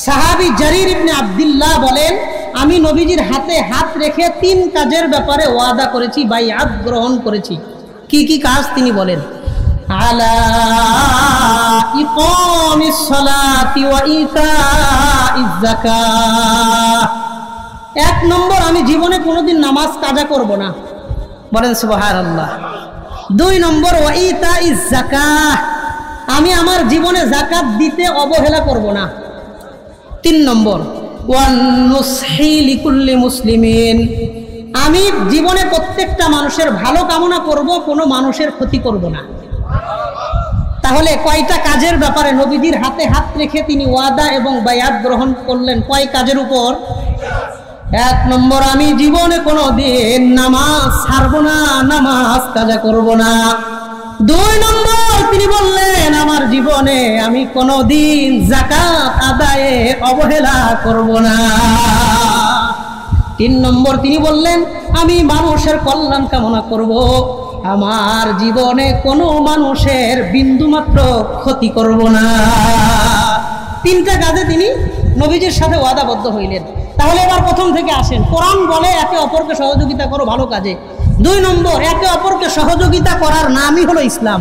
সাহাবী জারির ইবনে আব্দুল্লাহ বলেন, আমি নবীজির হাতে হাত রেখে 3 কাজের ব্যাপারে ওয়াদা করেছি, বাইআত গ্রহণ করেছি। কি কি কাজ তিনি বলেন? আলা ইকামিস সালাতি ওয়া ইতাইজ যাকাত। 1 নম্বর, আমি জীবনে কোনোদিন নামাজ কাজা করব না, বলেন সুবহানাল্লাহ। 2 নম্বর, ওয়া ইতাইজ যাকাত, আমি আমার জীবনে যাকাত দিতে অবহেলা করব না। 3 নম্বর, ওয়ান নুসহি লিকুল্লি মুসলিমিন, আমি জীবনে প্রত্যেকটা মানুষের ভালো কামনা করব, কোনো মানুষের ক্ষতি করব না। তাহলে কয়টা কাজের ব্যাপারে নবীজির হাতে হাত রেখে তিনি ওয়াদা এবং বায়াত গ্রহণ করলেন? কয় কাজের উপর? 1 নম্বর, আমি জীবনে কোনো দিন নামাজ ছাড়ব না, নামাজ কাজা করব না। 2 নম্বর, তিনি বললেন আমার জীবনে আমি কোনো দিন যাকাত আদায়ে অবহেলা করব না। 3 নম্বর, তিনি বললেন আমি মানুষের কল্যাণ কামনা করব, আমার জীবনে কোনো মানুষের বিন্দুমাত্র ক্ষতি করব না। 3টা কাজে তিনি নবীজির সাথে ওয়াদাবদ্ধ হইলেন। তাহলে এবার প্রথম থেকে আসেন। কোরআন বলে একে অপরকে সহযোগিতা করো ভালো কাজে। 2 নম্বর, একে অপরকে সহযোগিতা করার নামই হলো ইসলাম।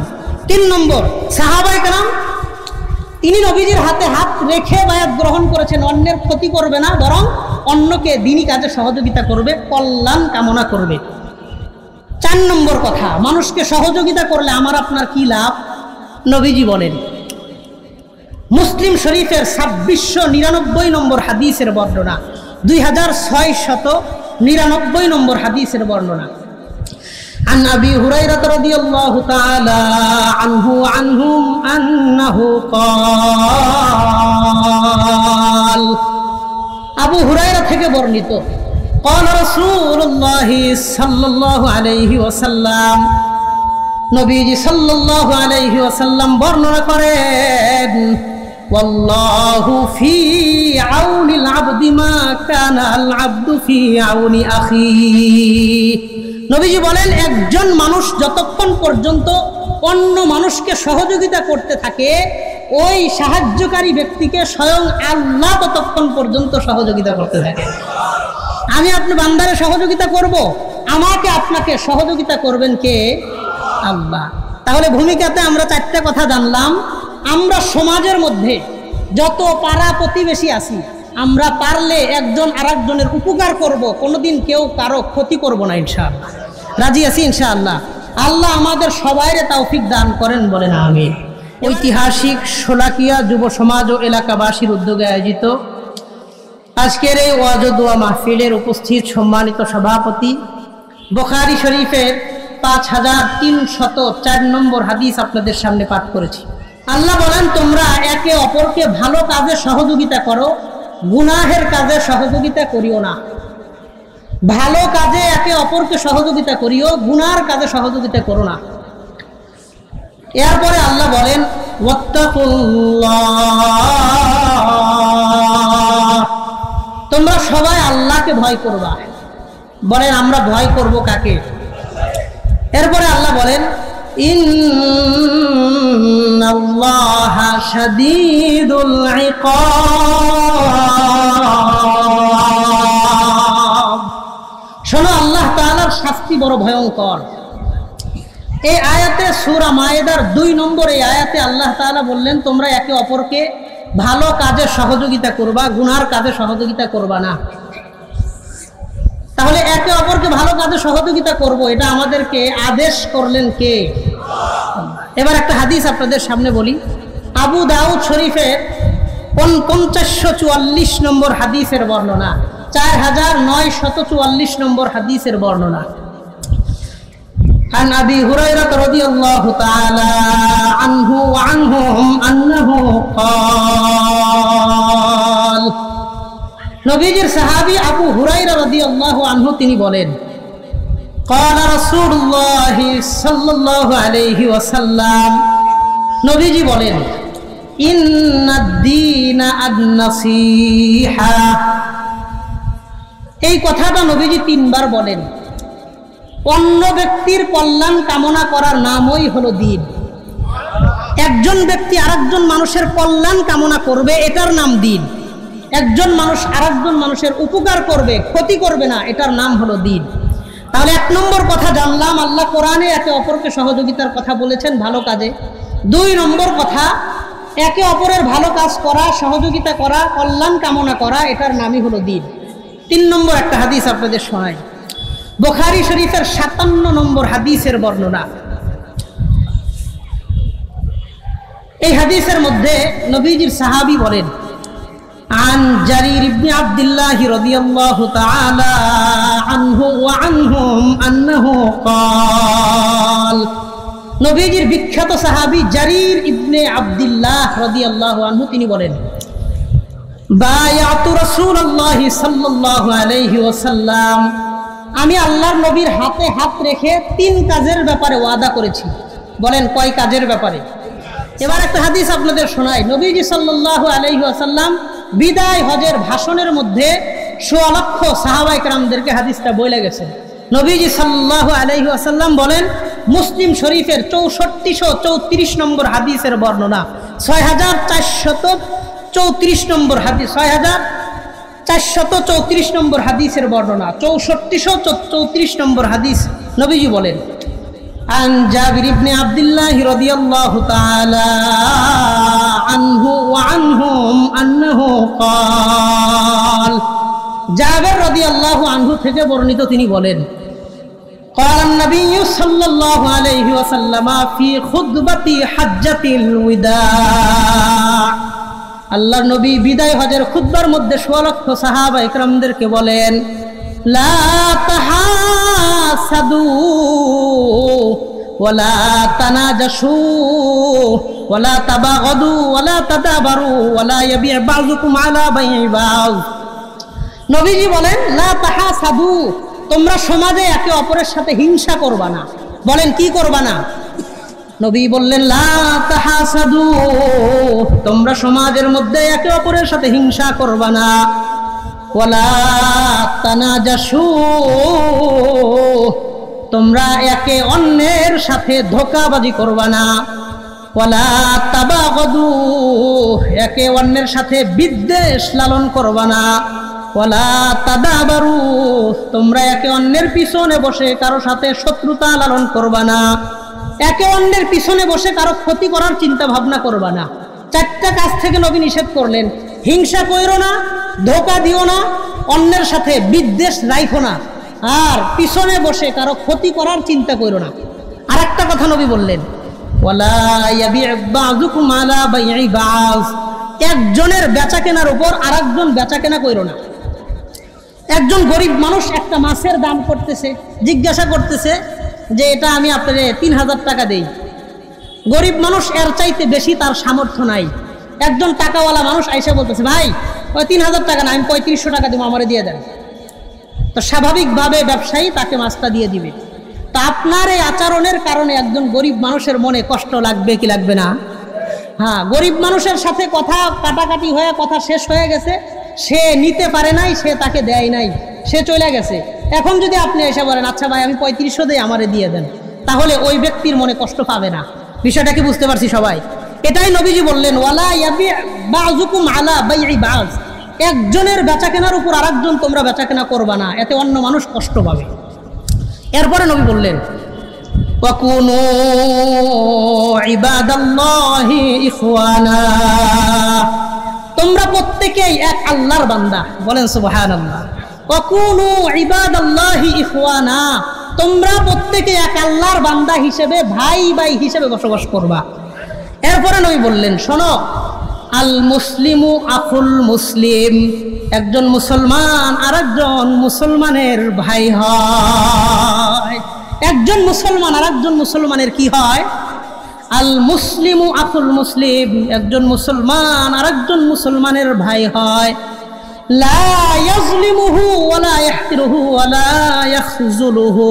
3 নম্বর, সাহাবায়ে কেরাম তিনি নবীজির হাতে হাত রেখে বায়াত গ্রহণ করেছেন, অন্যের ক্ষতি করবে না, বরং অন্যকে দ্বীনি কাজে সহযোগিতা করবে, কল্যাণ কামনা করবে। 4 নম্বর কথা, মানুষকে সহযোগিতা করলে আমার আপনার কি লাভ? নবীজি বলেন, মুসলিম শরীফের 2699 নম্বর হাদিসের বর্ণনা, 2699 নম্বর হাদিসের বর্ণনা। عن أبي هريرة رضي الله تعالى عنهم أنه قال, আবু হুরায়রা থেকে বর্ণিত, قال رسول الله صلى الله عليه وسلم, নবীজি সাল্লাল্লাহু আলাইহি ওয়াসাল্লাম বর্ণনা করেন, والله في عون العبد ما كان العبد في عون أخيه। নবীজি বলেন, একজন মানুষ যতক্ষণ পর্যন্ত অন্য মানুষকে সহযোগিতা করতে থাকে, ওই সাহায্যকারী ব্যক্তিকে স্বয়ং আল্লাহ ততক্ষণ পর্যন্ত সহযোগিতা করতে থাকে। আমি আপনি বান্দারে সহযোগিতা করব, আমাকে আপনাকে সহযোগিতা করবেন কে? আল্লাহ। তাহলে ভূমিকাতে আমরা 4টা কথা জানলাম। আমরা সমাজের মধ্যে যত পাড়া প্রতিবেশী আছি, আমরা পারলে একজন আরেকজনের উপকার করব, কোনোদিন কেউ কারো ক্ষতি করব না, ইনশাআল্লাহ। রাজি আছি ইনশাআল্লাহ? আল্লাহ আমাদের সবাইরে তৌফিক দান করেন, বলেন আমিন। ঐতিহাসিক শোলাকিয়া যুব সমাজ ও এলাকাবাসীর উদ্যোগে আয়োজিত আজকের এই ওয়াজ ও দোয়া মাহফিলের উপস্থিত সম্মানিত সভাপতি, বুখারী শরীফের 5304 নম্বর হাদিস আপনাদের সামনে পাঠ করেছি। আল্লাহ বলেন, তোমরা একে অপরকে ভালো কাজে সহযোগিতা করো, গুনাহের কাজে সহযোগিতা করিও না। ভালো কাজে একে অপরকে সহযোগিতা করিও, গুনার কাজে সহযোগিতা করো না। এরপরে আল্লাহ বলেন, ওয়াত্তাকুল্লাহ, তোমরা সবাই আল্লাহকে ভয় করবা। বলেন, আমরা ভয় করব কাকে? এরপরে আল্লাহ বলেন, ইন্নাল্লাহা শাদীদুল ইকাব, শোনো আল্লাহ তাআলার শাস্তি বড় ভয়ঙ্কর। এই আয়াতে সূরা মায়েদার 2 নম্বর এই আয়াতে আল্লাহ তাআলা বললেন, তোমরা একে অপরকে ভালো কাজে সহযোগিতা করবা, গুনার কাজে সহযোগিতা করবা না। তাহলে একে অপরকে ভালো কাজে সহযোগিতা করব, এটা আমাদেরকে আদেশ করলেন কে? এবার একটা হাদিস আপনাদের সামনে বলি। আবু দাউদ শরীফের 5544 নম্বর হাদিসের বর্ণনা, 4944 নম্বর হাদিসের বর্ণনা। عن أبي هريرة رضي الله تعالى عنه وعنهم أنه قال, নবীজির সাহাবী আবু হুরায়রা রাদিয়াল্লাহু আনহু তিনি বলেন, قال رسول الله صلى الله عليه وسلم, নবীজি বলেন, إن الدين النصيحة। এই কথাটা নবীজি 3 বার বলেন। অন্য ব্যক্তির কল্যাণ কামনা করার নামই হলো দ্বীন। একজন ব্যক্তি আরেকজন মানুষের কল্যাণ কামনা করবে, এটার নাম দ্বীন। একজন মানুষ আরেকজন মানুষের উপকার করবে, ক্ষতি করবে না, এটার নাম হলো দ্বীন। তাহলে 1 নম্বর কথা জানলাম, আল্লাহ কোরআনে একে অপরকে সহযোগিতার কথা বলেছেন ভালো কাজে। 2 নম্বর কথা, একে অপরের ভালো কাজ করা, সহযোগিতা করা, কল্যাণ কামনা করা, এটার নামই হলো দ্বীন। 3 নম্বর একটা হাদিস আপনাদের শোনাই, বুখারী শরীফের 57 নম্বর হাদিসের বর্ণনা। এই হাদিসের মধ্যে নবীজির সাহাবী বলেন, عن جرير بن عبد الله رضي الله تعالى عنه وعنهم أنه قال, নবীজির বিখ্যাত সাহাবী জারির ইবনে আব্দুল্লাহ রাদিয়াল্লাহু আনহু তিনি বলেন, বায়াতু রাসূলুল্লাহ সাল্লাল্লাহু আলাইহি ওয়াসাল্লাম, আমি আল্লাহর নবীর হাতে হাত রেখে 3 কাজের ব্যাপারে ওয়াদা করেছি। বলেন কয় কাজের ব্যাপারে? এবার একটা হাদিস আপনাদের শোনাই। নবীজি সাল্লাল্লাহু আলাইহি ওয়াসাল্লাম বিদায় হজের ভাষণের মধ্যে 100 লক্ষ সাহাবায়ে কেরামদেরকে হাদিসটা বলে গেছেন। নবীজি সাল্লাল্লাহু আলাইহি ওয়াসাল্লাম বলেন, মুসলিম শরীফের 6434 নম্বর হাদিসের বর্ণনা, 6434 নম্বর হাদিস, 6434 নম্বর হাদিসের বর্ণনা, 6434 নম্বর হাদিস। নবীজি বলেন, عن جابر بن عبد الله رضي الله تعالى عنه وعنهم أنه قال, জাবের রাদিয়াল্লাহু আনহু থেকে বর্ণিত তিনি বলেন, قال النبي صلى الله عليه وسلم في خطبة حجة الوداع, আল্লাহর নবী বিদায় হজের খুতবার মধ্যে 100 লক্ষ সাহাবায়ে কেরামদেরকে বলেন, লা তাহাসাদু ওয়ালা তানাজাসু ওয়ালা তাবাগাদু ওয়ালা তাদাবারু ওয়ালা ইয়াবি'ু বা'যুকুম আলা বাই'i বা'য। নবীজি বলেন, লা তাহাসাদু, তোমরা সমাজে একে অপরের সাথে হিংসা করবা না। বলেন কি করবা না? নবী বললেন, লা তাহাসাদু, তোমরা সমাজের মধ্যে একে অপরের সাথে হিংসা করবা না। ওয়ালা তানাজাসু, তোমরা একে অন্যের সাথে ধোঁকাবাজি করবা না। ওয়ালা তাবাগাদু, একে অন্যের সাথে বিদ্বেষ লালন করবা না। ওয়ালা তাদাবারু, তোমরা একে অন্যের পিছনে বসে কারো সাথে শত্রুতা লালন করবা না। একে অন্যের পিছনে বসে কারো ক্ষতি করার চিন্তা ভাবনা করবা না। 4টা কাজ থেকে নবী নিষেধ করলেন। হিংসা কইরো না, ধোঁকা দিও না, অন্যের সাথে বিদ্বেষ রাখো না, আর পিছনে বসে কারো ক্ষতি করার চিন্তা কইরো না। আর একটা কথা নবী বললেন, ওয়ালা ইয়াবি'ু বা'যুকুম আলা বাই'i বা'য, একজনের বেচা কেনার উপর আরেকজন বেচা কেনা কইরো না। একজন গরিব মানুষ একটা মাছের দাম করতেছে, জিজ্ঞাসা করতেছে যে এটা আমি আপনাকে 3000 টাকা দেই। গরিব মানুষ এর চাইতে বেশি তার সামর্থ্য নাই। একজন টাকাওয়ালা মানুষ আইসা বলতেছে, ভাই ওই 3000 টাকা না, আমি 3500 টাকা দিব, আমারে দিয়ে দেন। তো স্বাভাবিকভাবে ব্যবসায়ী তাকে মাছটা দিয়ে দিবে। তা আপনার এই আচরণের কারণে একজন গরিব মানুষের মনে কষ্ট লাগবে কি লাগবে না? হ্যাঁ, গরিব মানুষের সাথে কথা কাটাকাটি হয়ে কথা শেষ হয়ে গেছে, সে নিতে পারে নাই, সে তাকে দেয় নাই, সে চলে গেছে। এখন যদি আপনি এসে বলেন, আচ্ছা ভাই আমি 3500 দেই, আমারে দিয়ে দেন, তাহলে ওই ব্যক্তির মনে কষ্ট পাবে না। বিষয়টা কি বুঝতে পারছি সবাই? এটাই নবীজি বললেন, ওয়ালা ইয়াবি'ু বা'যুকুম আলা বাই'i বা'য, একজনের বেচা কেনার উপর আরেকজন তোমরা বেচা কেনা করবা না, এতে অন্য মানুষ কষ্ট পাবে। এরপরে নবী বললেন, ওয়াকুনু ইবাদাল্লাহি ইখওয়ানা, তোমরা প্রত্যেকেই এক আল্লাহর বান্দা। বলেন সুবহানাল্লাহ। ওয়াকুনু ইবাদাল্লাহি ইখওয়ানা, তোমরা প্রত্যেকে এক আল্লাহর বান্দা হিসেবে, ভাই ভাই হিসেবে বসবাস করবা। এরপরে নবী বললেন, শোনো, আল মুসলিমু আখুল মুসলিম, একজন মুসলমান আরেকজন মুসলমানের ভাই হয়। একজন মুসলমান আরেকজন মুসলমানের কি হয়? আল মুসলিমু আখুল মুসলিম, একজন মুসলমান আরেকজন মুসলমানের ভাই হয়। লা ইয়াজলিমুহু ওয়ালা ইয়াহতিরুহু ওয়ালা ইয়াখযুলুহু,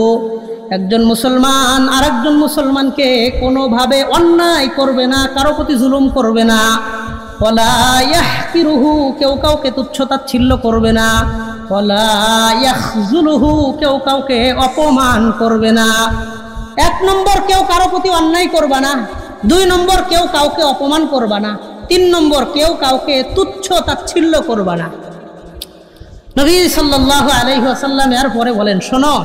একজন মুসলমান আরেকজন মুসলমানকে কোনোভাবে অন্যায় করবে না, কারো প্রতি জুলুম করবে না। ওয়ালা ইয়াহতিরুহু, কেউ কাউকে তুচ্ছতাচ্ছিল্য করবে না। ওয়ালা ইয়াখযুলুহু, কেউ কাউকে অপমান করবে না। 1 নম্বর, কেউ কারো প্রতি অন্যায় করবা না। 2 নম্বর, কেউ কাউকে অপমান করবা না। 3 নম্বর, কেউ কাউকে তুচ্ছ তাচ্ছিল্য করবা না। নবী সাল্লাল্লাহু আলাইহি ওয়াসাল্লাম এর পরে বলেন, শোনো,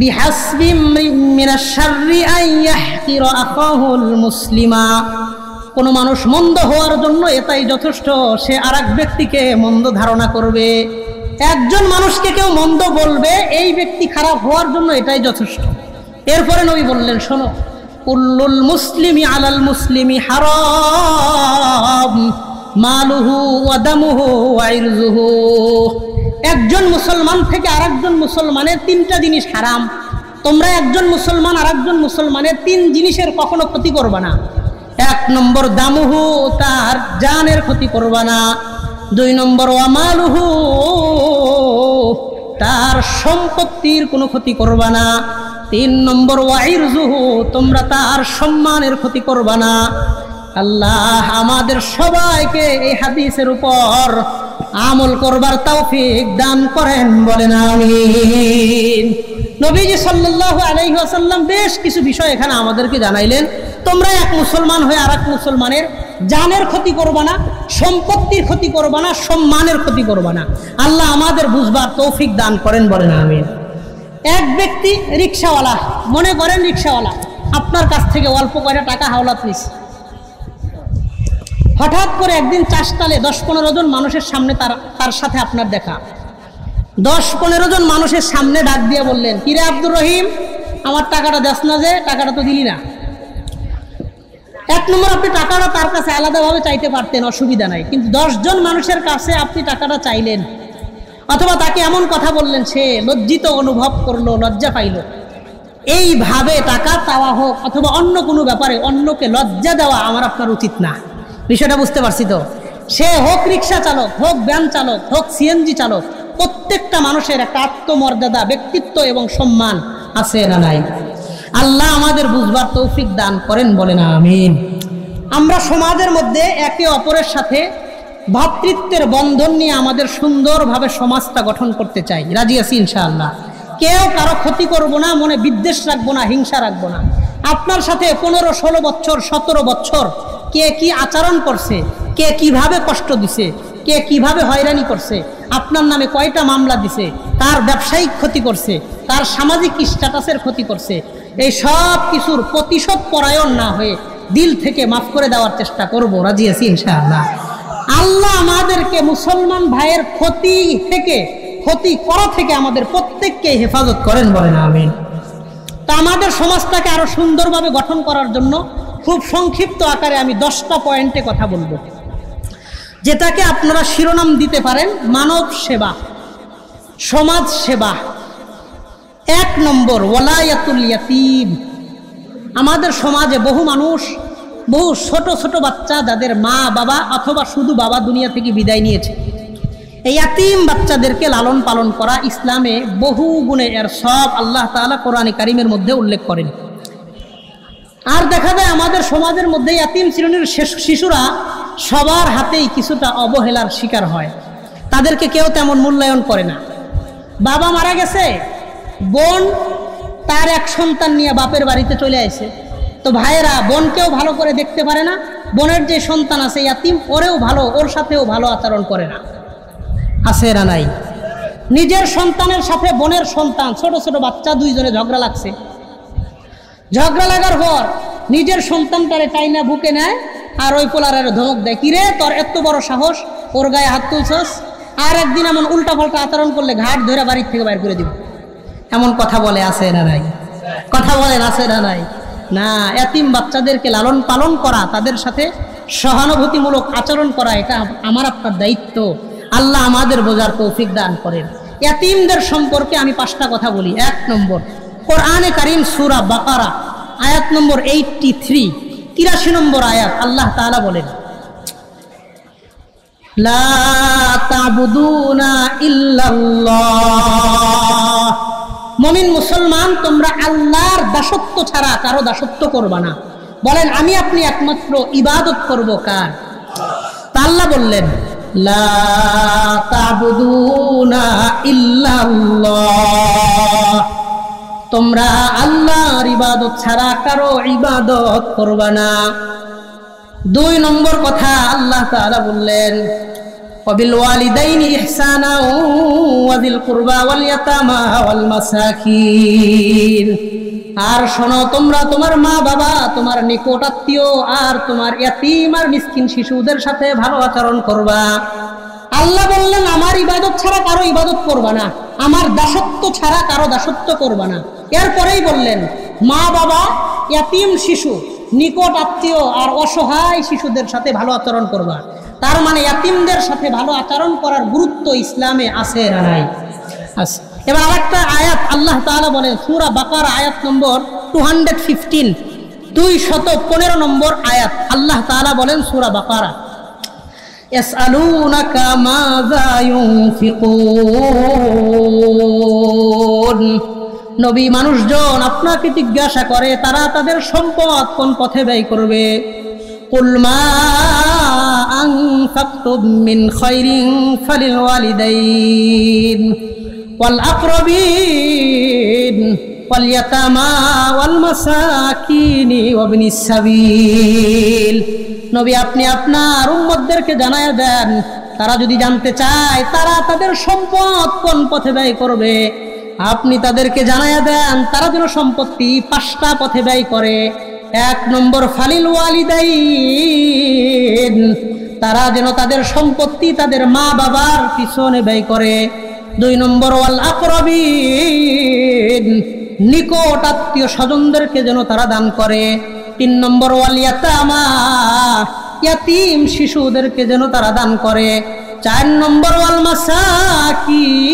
বিহাসবি মিনাশ শাররি আন ইয়াহকিরা আখাহুল মুসলিমা, কোন মানুষ মন্দ হওয়ার জন্য এটাই যথেষ্ট, সে আরেক ব্যক্তিকে মন্দ ধারণা করবে। একজন মানুষকে কেউ মন্দ বলবে, এই ব্যক্তি খারাপ হওয়ার জন্য এটাই যথেষ্ট। এরপরে নবী বললেন, শোনো, কুল্লুল মুসলিমি আলাল মুসলিমি হারাম মালুহু ওয়া দামুহু ওয়া ইরজুহু, একজন মুসলমান থেকে আরেকজন মুসলমানের 3টা জিনিস হারাম। তোমরা একজন মুসলমান আরেকজন মুসলমানের 3 জিনিসের কখনো ক্ষতি করবা না। 1 নম্বর, দামুহু, তার জানের ক্ষতি করবা না। 2 নম্বর, ওয়া মালুহু, তার সম্পত্তির কোনো ক্ষতি করবা না। 3 নম্বর, ওয়া ইরজুহু, তোমরা তার সম্মানের ক্ষতি করবা না। আল্লাহ আমাদের সবাইকে এই হাদিসের উপর আমল করবার তৌফিক দান করেন, বলেন আমিন। নবীজি সাল্লাল্লাহু আলাইহি ওয়াসাল্লাম বেশ কিছু বিষয় এখানে আমাদেরকে জানাইলেন। তোমরা এক মুসলমান হয়ে আরেক মুসলমানের জানের ক্ষতি করবা না, সম্পত্তির ক্ষতি করবা না, সম্মানের ক্ষতি করবা না। আল্লাহ আমাদের বুঝবার তৌফিক দান করেন, বলেন আমিন। এক ব্যক্তি রিকশাওয়ালা, মনে করেন রিকশাওয়ালা আপনার কাছ থেকে অল্প করে টাকা হাওলাত নিছে। হঠাৎ করে একদিন চাষতালে 10-15 জন মানুষের সামনে তার সাথে আপনার দেখা। 10-15 জন মানুষের সামনে ডাক দিয়ে বললেন, কিরে আব্দুর রহিম, আমার টাকাটা দেস না, যে টাকাটা তো দিলি না। 1 নম্বর, আপনি টাকাটা তার কাছে আলাদাভাবে চাইতে পারতেন, অসুবিধা নাই, কিন্তু 10 জন মানুষের কাছে আপনি টাকাটা চাইলেন, অথবা তাকে এমন কথা বললেন, সে লজ্জিত অনুভব করলো, লজ্জা পাইল। এইভাবে টাকা চাওয়া হোক অথবা অন্য কোনো ব্যাপারে অন্যকে লজ্জা দেওয়া আমার আপনার উচিত না। বিষয়টা বুঝতে পারছি তো? সে হোক রিক্সা চালক, হোক ভ্যান চালক, হোক সিএনজি চালক, প্রত্যেকটা মানুষের একটা আত্মমর্যাদা, ব্যক্তিত্ব এবং সম্মান আছে না নাই? আল্লাহ আমাদের বুঝবার তৌফিক দান করেন, বলেন আমিন। আমরা সমাজের মধ্যে একে অপরের সাথে ভ্রাতৃত্বের বন্ধন নিয়ে আমাদের সুন্দরভাবে সমাজটা গঠন করতে চাই, রাজি আছি ইনশাআল্লাহ। কেউ কারো ক্ষতি করবো না, মনে বিদ্বেষ রাখবো না, হিংসা রাখবো না। আপনার সাথে 15-16 বছর 17 বছর কে কি আচরণ করছে, কে কিভাবে কষ্ট দিছে, কে কিভাবে হয়রানি করছে, আপনার নামে কয়টা মামলা দিছে, তার ব্যবসায়িক ক্ষতি করছে, তার সামাজিক স্ট্যাটাসের ক্ষতি করছে, এই সব কিছুর প্রতিশোধ পরায়ণ না হয়ে দিল থেকে মাফ করে দেওয়ার চেষ্টা করব, রাজি আছি ইনশাআল্লাহ। আল্লাহ আমাদেরকে মুসলমান ভাইয়ের ক্ষতি করা থেকে আমাদের প্রত্যেককে হেফাজত করেন, বলেন আমিন। তা আমাদের সমাজটাকে আরো সুন্দরভাবে গঠন করার জন্য খুব সংক্ষিপ্ত আকারে আমি 10টা পয়েন্টে কথা বলবো, যেটাকে আপনারা শিরোনাম দিতে পারেন মানব সেবা, সমাজ সেবা। 1 নম্বর, ওয়ালায়াতুল ইয়াতীম। আমাদের সমাজে বহু মানুষ, বহু ছোট ছোট বাচ্চা যাদের মা বাবা অথবা শুধু বাবা দুনিয়া থেকে বিদায় নিয়েছে, এই ইয়াতীম বাচ্চাদেরকে লালন পালন করা ইসলামে বহু গুণে এর সব আল্লাহ তাআলা কোরআনে কারিমের মধ্যে উল্লেখ করেন। আর দেখা যায় আমাদের সমাজের মধ্যে ইয়াতীম শ্রেণীর শিশুরা সবার হাতেই কিছুটা অবহেলার শিকার হয়, তাদেরকে কেউ তেমন মূল্যায়ন করে না। বাবা মারা গেছে, বোন তার এক সন্তান নিয়ে বাপের বাড়িতে চলে আসে, তো ভাইয়েরা বোনকেও ভালো করে দেখতে পারে না, বোনের যে সন্তান আছে ইয়াতীম, ওর সাথেও ভালো আচরণ করে না, আছে না নাই? নিজের সন্তানের সাথে বোনের সন্তান, ছোট ছোট বাচ্চা, 2 জনে ঝগড়া লাগছে। ঝগড়া লাগার পর নিজের সন্তানটারে টাইনা বুকে নেয় আর ওই পোলারের ধমক দেয়, কিরে তোর এত বড় সাহস, ওর গায়ে হাত তুলছস, আর একদিন এমন উল্টা পাল্টা আচরণ করলে ঘাট ধরে বাড়ির থেকে বাইর করে দিব। এমন কথা বলে, আছে না নাই? কথা বলেন, আছে না নাই? না, ইয়াতীম বাচ্চাদেরকে লালন পালন করা, তাদের সাথে সহানুভূতিমূলক আচরণ করা, এটা আমার আপনার দায়িত্ব। আল্লাহ আমাদের বোঝার তৌফিক দান করেন। ইয়াতীমদের সম্পর্কে আমি 5টা কথা বলি। 1 নম্বর, কোরআনে কারীম সূরা বাকারা আয়াত নম্বর 83 নম্বর আয়াত, আল্লাহ তাআলা বলেন, লা তা'বুদুনা ইল্লাল্লাহ। মুমিন মুসলমান, তোমরা আল্লাহর দাসত্ব ছাড়া কারো দাসত্ব করবা না। বলেন, আমি আপনি একমাত্র ইবাদত করব কার? তা আল্লাহ বললেন, লা তা'বুদুনা ইল্লাল্লাহ, তোমরা আল্লাহর ইবাদত ছাড়া কারো ইবাদত করবা না। দুই নম্বর কথা আল্লাহ তাআলা বললেন ওয়াবিল ওয়ালিদাইনি ইহসানা ওয়া যিল কুরবা ওয়াল ইয়াতামা ওয়াল মাসাকিন। আর শোনো, তোমরা তোমার মা বাবা, তোমার নিকট আত্মীয় আর তোমার ইয়াতীম আর মিসকিন শিশুদের সাথে ভালো আচরণ করবা। আল্লাহ বললেন আমার ইবাদত ছাড়া কারো ইবাদত করবা না, আমার দাসত্ব ছাড়া কারো দাসত্ব করবা না। এরপরেই বললেন মা বাবা, ইয়াতীম শিশু, নিকট আত্মীয় আর অসহায় শিশুদের সাথে ভালো আচরণ করবা। তার মানে ইয়াতীমদের সাথে ভালো আচরণ করার গুরুত্ব ইসলামে আছে না নাই? আছে। এবার আরেকটা আয়াত আল্লাহ তাআলা বলেন সূরা বাকারা আয়াত নম্বর 215, 215 নম্বর আয়াত আল্লাহ তাআলা বলেন সূরা বাকারা, ইয়াসআলুনাকা মাযা ইউনফিকুন। নবী, মানুষজন আপনাকে জিজ্ঞাসা করে তারা তাদের সম্পদ কোন পথে ব্যয় করবে। কুল মা আনফাকতুম মিন খায়রিন ফালিল ওয়ালিদাইন ওয়াল আকরাবিন ওয়াল ইয়াতামা ওয়াল মাসাকিন ওয়া ইবনিস সাবিল। নবী, আপনি আপনার উম্মতদেরকে জানায়া দেন, তারা যদি জানতে চায় তারা তাদের সম্পদ কোন পথে ব্যয় করবে, আপনি তাদেরকে জানায়া দেন তারা যেন সম্পত্তি 5টা পথে ব্যয় করে। 1 নম্বর ফালিল ওয়ালিদাইন, তারা যেন তাদের সম্পত্তি তাদের মা বাবার পিছনে ব্যয় করে। 2 নম্বর ওয়াল আকরাবিন, নিকট আত্মীয় স্বজনদেরকে যেন তারা দান করে। 3 নম্বর ওয়াল ইয়াতামা, ইয়াতীম শিশুদেরকে যেন তারা দান করে। 4 নম্বর ওয়াল মাসাকিন,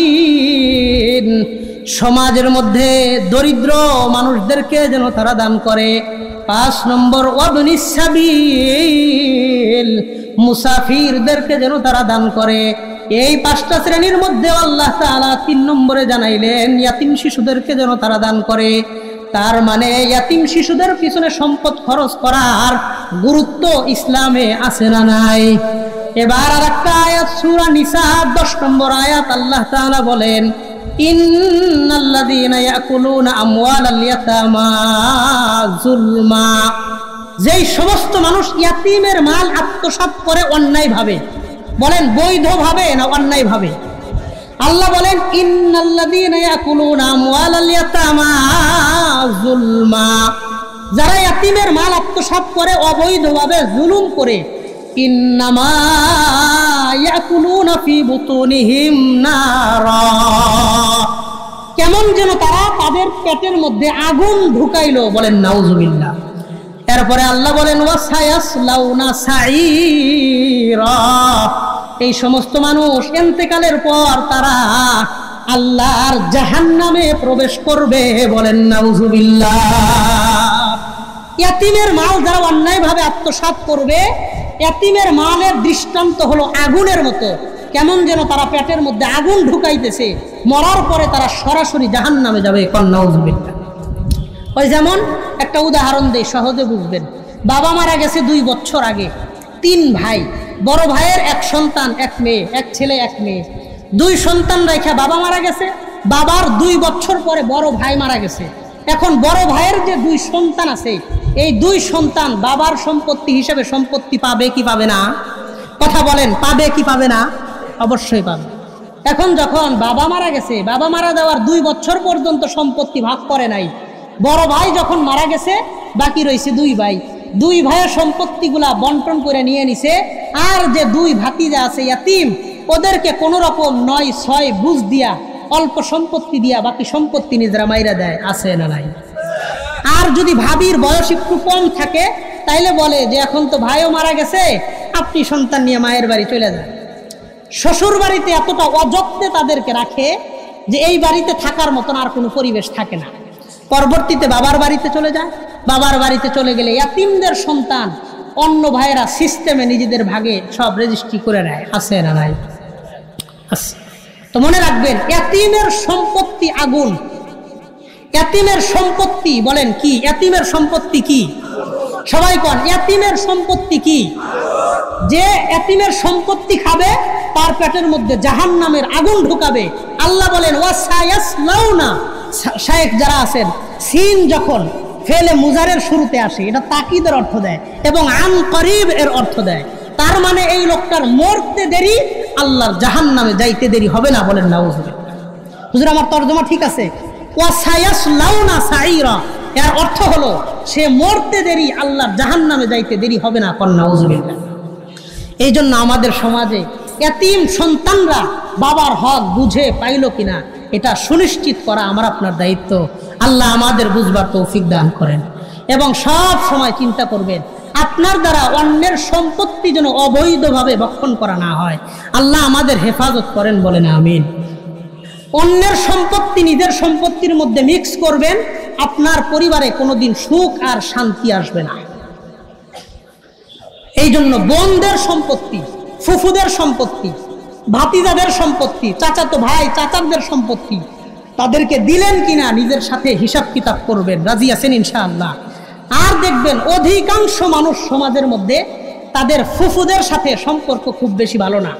সমাজের মধ্যে দরিদ্র মানুষদেরকে যেন তারা দান করে। 5 নম্বর ওয়াবনিস সাবিল, মুসাফিরদেরকে যেন তারা দান করে। এই 5টা শ্রেণীর মধ্যে আল্লাহ তাআলা 3 নম্বরে জানাইলেন ইয়াতীম শিশুদেরকে যেন তারা দান করে। তার মানে ইয়াতীম শিশুদের পিছনে সম্পদ খরচ করার গুরুত্ব ইসলামে আছে না নাই? এবার আরেকটা আয়াত সূরা নিসা 10 নম্বর আয়াত আল্লাহ তাআলা বলেন ইন্নাল্লাযীনা ইয়াকুলুনা আমওয়ালাল ইয়াতামা যুলমা। যেই সমস্ত মানুষ ইয়াতীমের মাল আত্মসাৎ করে অন্যায়ভাবে, বলেন বৈধভাবে না অন্যায়ভাবে? আল্লাহ বলেন ইন্নাল্লাযীনা ইয়াকুলুনা আমওয়ালাল ইয়াতামা যুলমা, যারা ইয়াতীমের মাল আত্মসাৎ করে অবৈধভাবে জুলুম করে, ইন্নামা ইয়াকুলুনা ফি বুতুনিহিম নারা, কেমন যেন তারা তাদের পেটের মধ্যে আগুন ঢুকাইলো, বলেন নাউজুবিল্লাহ। এরপরে আল্লাহ বলেন ওয়াসায়াসলাউনা সাঈরা, এই সমস্ত মানুষ ইন্তেকালের পর তারা আল্লাহর জাহান্নামে প্রবেশ করবে, বলেন নাউজুবিল্লাহ। ইয়াতীমের মাল যারা অন্যায়ভাবে আত্মসাৎ করবে, ইয়াতীমের মালের দৃষ্টান্ত হলো আগুনের মতো, কেমন যেন তারা পেটের মধ্যে আগুন ঢুকাইতেছে, মরার পরে তারা সরাসরি জাহান্নামে যাবে, নাউজুবিল্লাহ। ওই যেমন একটা উদাহরণ দেই, সহজে বুঝবেন। বাবা মারা গেছে 2 বছর আগে, 3 ভাই, বড় ভাইয়ের 1 সন্তান, 1 মেয়ে, 1 ছেলে 1 মেয়ে, 2 সন্তান রেখে বাবা মারা গেছে। বাবার 2 বছর পরে বড় ভাই মারা গেছে। এখন বড় ভাইয়ের যে 2 সন্তান আছে, এই 2 সন্তান বাবার সম্পত্তি হিসেবে সম্পত্তি পাবে কি পাবে না? কথা বলেন, পাবে কি পাবে না? অবশ্যই পাবে। এখন যখন বাবা মারা গেছে, বাবা মারা যাওয়ার 2 বছর পর্যন্ত সম্পত্তি ভাগ করে নাই, বড় ভাই যখন মারা গেছে বাকি রয়েছে 2 ভাই, 2 ভাইয়ের সম্পত্তিগুলা বন্টন করে নিয়ে নিছে। আর যে 2 ভাতিজা আছে ইয়াতীম, ওদেরকে কোনো রকম 9-6 বুঝ দিয়া অল্প সম্পত্তি দিয়া বাকি সম্পত্তি নিজেরা মাইরা দেয়, আছে না নাই? আর যদি ভাবির বয়স একটু কম থাকে তাইলে বলে যে এখন তো ভাইও মারা গেছে, আপনি সন্তান নিয়ে মায়ের বাড়ি চলে যান। শ্বশুর বাড়িতে এতটা অযত্নে তাদেরকে রাখে যে এই বাড়িতে থাকার মতন আর কোনো পরিবেশ থাকে না। পরবর্তীতে বাবার বাড়িতে চলে যায়। বাবার বাড়িতে চলে গেলে ইয়াতীমদের সন্তান অন্য ভাইয়েরা সিস্টেমে নিজেদের ভাগে সব রেজিস্ট্রি করে নেয়, আছে না নাই? আছে। তো মনে রাখবেন, ইয়াতীমের সম্পত্তি আগুন। ইয়াতীমের সম্পত্তি, বলেন কি? ইয়াতীমের সম্পত্তি কি? সবাই কোন, ইয়াতীমের সম্পত্তি কি? যে ইয়াতীমের সম্পত্তি খাবে তার পেটের মধ্যে জাহান্নামের আগুন ঢুকাবে। আল্লাহ বলেন ওয়াসায়াসলাউনা, শায়েখ যারা আছেন, সিন যখন ফেলে মুজারের শুরুতে আসে, এটা তাকিদের অর্থ দেয়, এবং আন করিব এর অর্থ দেয়। তার মানে এই লোকটার মরতে দেরি, আল্লাহর জাহান্নামে যাইতে দেরি হবে না। বলেন নাউজুবিল্লাহ। হুজুর আমার তরজমা ঠিক আছে? ওয়াসায়াসলাউনা সাইরা, এর অর্থ হলো সে মরতে দেরি, আল্লাহর জাহান্নামে যাইতে দেরি হবে না। কোন নাউজুবিল্লাহ। এই জন্য আমাদের সমাজে এতিম সন্তানরা বাবার হক বুঝে পাইল কিনা এটা সুনিশ্চিত করা আমার আপনার দায়িত্ব। আল্লাহ আমাদের বুঝবার তৌফিক দান করেন, এবং সব সময় চিন্তা করবেন আপনার দ্বারা অন্যের সম্পত্তি যেন অবৈধভাবে ভক্ষণ করা না হয়। আল্লাহ আমাদের হেফাজত করেন, বলেন আমিন। অন্যের সম্পত্তি নিজের সম্পত্তির মধ্যে মিক্স করবেন, আপনার পরিবারে কোনোদিন সুখ আর শান্তি আসবে না। এই জন্য বোনদের সম্পত্তি, ফুফুদের সম্পত্তি, ভাতিজাদের সম্পত্তি, চাচাতো ভাই চাচাদের সম্পত্তি, তাদেরকে দিলেন কিনা নিজের সাথে হিসাব কিতাব করবেন। রাজি আছেন ইনশাআল্লাহ? আর দেখবেন অধিকাংশ মানুষ সমাজের মধ্যে তাদের ফুফুদের সাথে সম্পর্ক খুব বেশি ভালো না,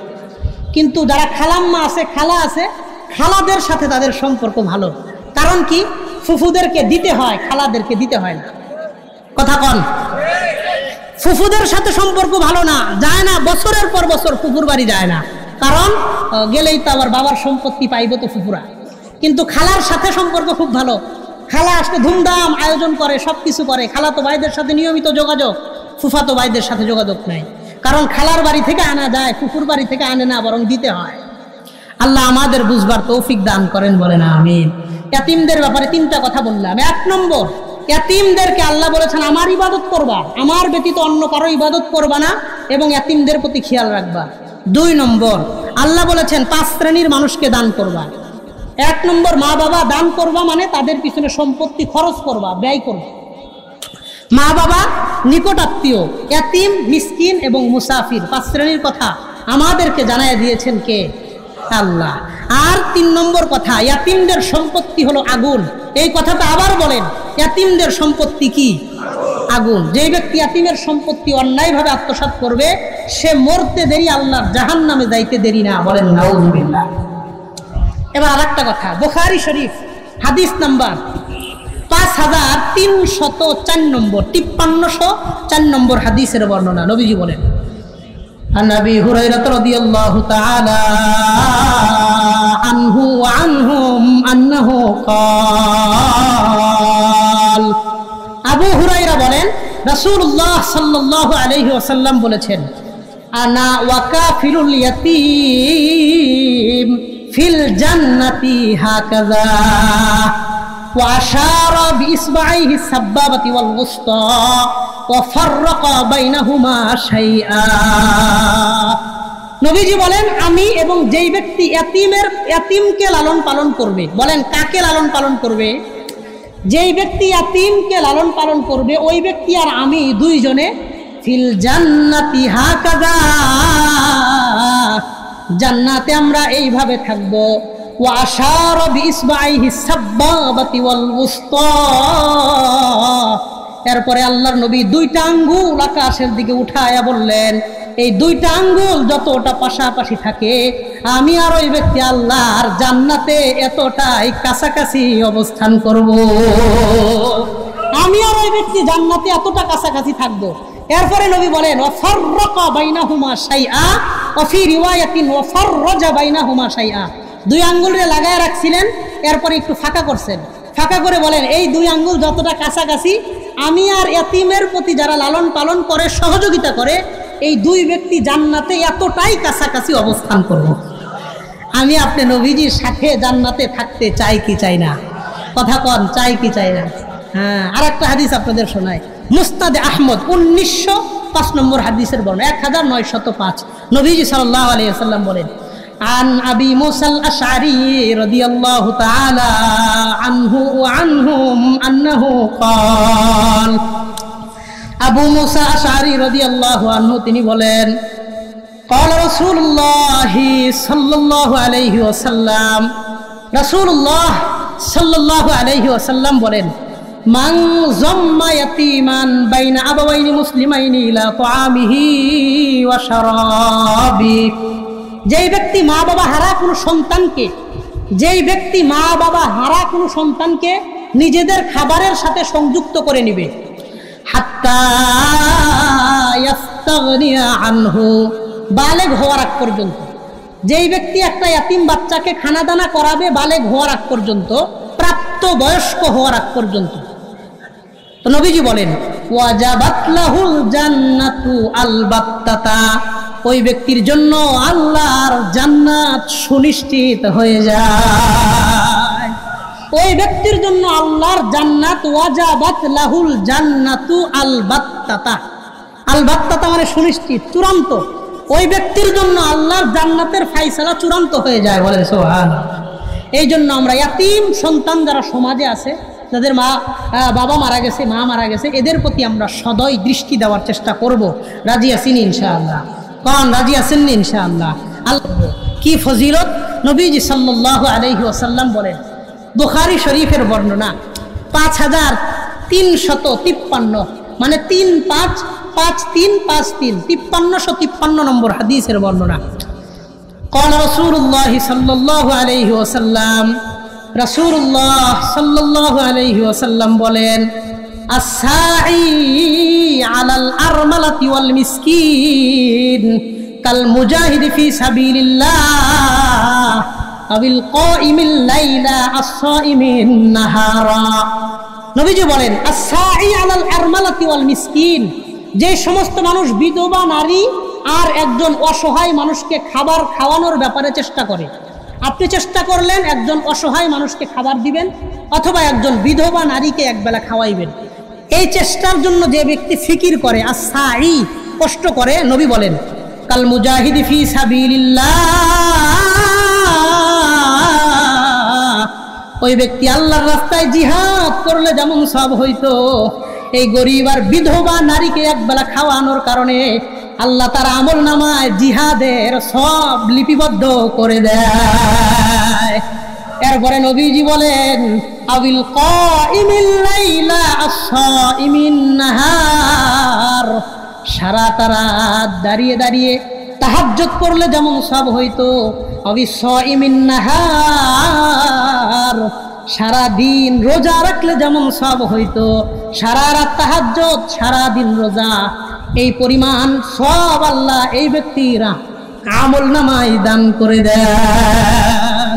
কিন্তু যারা খালাম্মা আছে, খালা আছে, খালাদের সাথে তাদের সম্পর্ক ভালো। কারণ কি? ফুফুদেরকে দিতে হয়, খালাদেরকে দিতে হয় না। কথা কন? ফুফুদের সাথে সম্পর্ক ভালো না, যায় না, বছরের পর বছর ফুফুর বাড়ি যায় না, কারণ গেলেই তো আবার বাবার সম্পত্তি পাইব তো ফুফুরা। কিন্তু খালার সাথে সম্পর্ক খুব ভালো, খালা আসলে ধুমধাম আয়োজন করে, সব কিছু করে। খালা তো ভাইদের সাথে নিয়মিত যোগাযোগ, ফুফা তো ভাইদের সাথে যোগাযোগ নাই, কারণ খালার বাড়ি থেকে আনা যায়, ফুফুর বাড়ি থেকে আনে না, বরং দিতে হয়। আল্লাহ আমাদের বুঝবার তৌফিক দান করেন, বলেন আমিন। ইয়াতিমদের ব্যাপারে তিনটা কথা বললাম। 1 নম্বর, ইয়াতিমদেরকে আল্লাহ বলেছেন আমার ইবাদত করবা, আমার ব্যতীত অন্য কারো ইবাদত করবা না, এবং ইয়াতিমদের প্রতি খেয়াল রাখবা। 2 নম্বর, আল্লাহ বলেছেন 5 শ্রেণীর মানুষকে দান করবা। 1 নম্বর, মা বাবা দান করবা মানে তাদের পিছনে সম্পত্তি খরচ করবা, ব্যয় করবা। মা বাবা, নিকট আত্মীয়, ইয়াতিম, মিসকিন এবং মুসাফির, 5 শ্রেণীর কথা আমাদেরকে জানায় দিয়েছেন কে? আল্লাহ। আর 3 নম্বর কথা, ইয়াতিমদের সম্পত্তি হলো আগুন। এই কথাটা আবার বলেন, ইয়াতিমদের সম্পত্তি কি? আগুন। যে ব্যক্তি ইয়াতিমের সম্পত্তি অন্যায়ভাবে আত্মসাৎ করবে সে মরতে দেরি, আল্লাহর জাহান্নামে যাইতে দেরি না। বলেন নাউজুবিল্লাহ। এবার আরেকটা কথা, বুখারী শরীফ হাদিস নাম্বার 5304 নম্বর, 5304 নম্বর হাদিসের বর্ণনা। নবীজি বলেন, عن أبي هريرة رضي الله تعالى عنه وعنهم أنه قال, আবু হুরায়রা বলেন রাসূলুল্লাহ সাল্লাল্লাহু আলাইহি ওয়াসাল্লাম বলেছেন, আনা ওয়াকাফিলুল ইয়াতীম ফিল জান্নাতি হাকাযা ওয়া আশারা বিইসবাইহি সাব্বাবাতি ওয়াল উসতা ওয়া ফাররাকা বাইনাহুমা শাইআ। নবীজি বলেন, আমি এবং যেই ব্যক্তি ইয়াতিমকে লালন পালন করবে, বলেন কাকে লালন পালন করবে? যেই ব্যক্তি ইয়াতিমকে লালন পালন করবে ওই ব্যক্তি আর আমি দুইজনে ফিল জান্নাতি হাকাযা, জান্নাতে আমরা এইভাবে থাকব। ওয়া আশারা বিইসবাইহি সাব্বাবাতি ওয়াল উসতা, এরপরে আল্লাহর নবী 2টা আঙ্গুল আকাশের দিকে উঠায়া বললেন, এই 2টা আঙ্গুল যতটা পাশাপাশি থাকে আমি আর ওই ব্যক্তি আল্লাহর জান্নাতে এতটাই কাছাকাছি অবস্থান করব। আমি আর ওই ব্যক্তি জান্নাতে এতটা কাছাকাছি থাকব। এরপরে নবী বলেন, ওয়া ফাররাকা বাইনাহুমা শাইআ ওয়া ফি রিওয়ায়াতিন ওয়া ফাররাজা বাইনাহুমা শাইআ। 2 আঙ্গুলে লাগায় রাখছিলেন, এরপরে একটু ফাঁকা করছেন, ফাঁকা করে বলেন এই 2 আঙ্গুল যতটা কাছাকাছি আমি আর ইয়াতিমের প্রতি যারা লালন পালন করে, সহযোগিতা করে, এই 2 ব্যক্তি জান্নাতে এতটাই কাছাকাছি অবস্থান করব। আমি আপনি নবীজির সাথে জান্নাতে থাকতে চাই কি চাই না? কথা কন, চাই কি চাই না? হ্যাঁ, আর একটা হাদিস আপনাদের শোনাই, মুসনাদে আহমদ 1905 নম্বর হাদিসের বর্ণনা, 1905। নবীজি সাল্লাল্লাহু আলাইহি ওয়াসাল্লাম বলেন, عن أبي موسى الأشعري رضي الله تعالى عنه وعنهم أنه قال, আবু মুসা আশআরী রাদিয়াল্লাহু আনহু তিনি বলেন, قال رسول الله صلى الله عليه وسلم, রাসূলুল্লাহ সাল্লাল্লাহু আলাইহি ওয়াসাল্লাম বলেন, মান যাম্মা ইয়াতীমান বাইনা আবাওয়াইনি মুসলিমাইনি ইলা তাআমিহি ওয়া শারাবি, যেই ব্যক্তি মা বাবা হারা কোনো সন্তানকে, যেই ব্যক্তি মা বাবা হারা কোনো সন্তানকে নিজেদের খাবারের সাথে সংযুক্ত করে নিবে, হাত্তা ইয়াস্তাগনিয়া আনহু, বালেগ হওয়ার আগ পর্যন্ত। যেই ব্যক্তি একটা ইয়াতিম বাচ্চাকে খানা দানা করাবে বালেগ হওয়ার আগ পর্যন্ত, প্রাপ্ত বয়স্ক হওয়ার আগ পর্যন্ত। তো নবীজি বলেন ওয়াজাবাত লাহুল জান্নাতু আলবাত্তাতা, ওই ব্যক্তির জন্য আল্লাহর জান্নাত সুনিশ্চিত হয়ে যায়। ওই ব্যক্তির জন্য আল্লাহর জান্নাত, ওয়াজাবাত লাহুল জান্নাতু আলবাত্তাতা, আলবাত্তাতা মানে সুনিশ্চিত, চূড়ান্ত। ওই ব্যক্তির জন্য আল্লাহর জান্নাতের ফায়সালা চূড়ান্ত হয়ে যায়, বলেন সুবহানাল্লাহ। এই জন্য আমরা ইয়াতিম সন্তান যারা সমাজে আছে, যাদের বাবা মারা গেছে, মা মারা গেছে, এদের প্রতি আমরা সদয় দৃষ্টি দেওয়ার চেষ্টা করব। রাজি আছেন ইনশাআল্লাহ? কোন রাজি আছেন ইনশাআল্লাহ? কি ফজিলত! নবীজি সাল্লাল্লাহু আলাইহি ওয়াসাল্লাম বলেন, বুখারী শরীফের বর্ণনা 5353, মানে 355353, 5353 নম্বর হাদিসের বর্ণনা। قال رسول الله صلى الله عليه وسلم, রাসূলুল্লাহ সাল্লাল্লাহু আলাইহি ওয়াসাল্লাম বলেন, আস-সাঈ আলাল আরমালাতি ওয়াল মিসকিন কাল মুজাহিদ ফি সাবিলিল্লাহ আবিল কাইমিল লাইলা আস-সাইমিন নাহারা। নবীজি বলেন আস-সাঈ আলাল আরমালাতি ওয়াল মিসকিন, যে সমস্ত মানুষ বিধবা নারী আর একজন অসহায় মানুষকে খাবার খাওয়ানোর ব্যাপারে চেষ্টা করে। আপনি চেষ্টা করলেন একজন অসহায় মানুষকে খাবার দিবেন, অথবা একজন বিধবা নারীকে একবেলা খাওয়াইবেন। এই চেষ্টার জন্য যে ব্যক্তি ফিকির করে, আস-সাঈ, কষ্ট করে, নবী বলেন কাল মুজাহিদ ফি সাবিলিল্লাহ, ওই ব্যক্তি আল্লাহর রাস্তায় জিহাদ করলে যেমন সওয়াব হইতো, এই গরিব আর বিধবা নারীকে একবেলা খাওয়ানোর কারণে আল্লাহ তার আমল নামায় জিহাদের সব লিপিবদ্ধ করে দেয়। এরপরে নবীজি বলেন আবিল কাইমিল লাইলা আস-সাইমিন নাহার, সারা রাত দাঁড়িয়ে দাঁড়িয়ে তাহাজ্জুদ করলে যেমন সওয়াব হইতো, আবিস সাইমিন নাহার, সারা দিন রোজা রাখলে যেমন সওয়াব হইতো, সারা রাত তাহাজ্জুদ, সারা দিন রোজা, এই পরিমাণ সওয়াব আল্লাহ এই ব্যক্তিরা আমল নামায় দান করে দেন।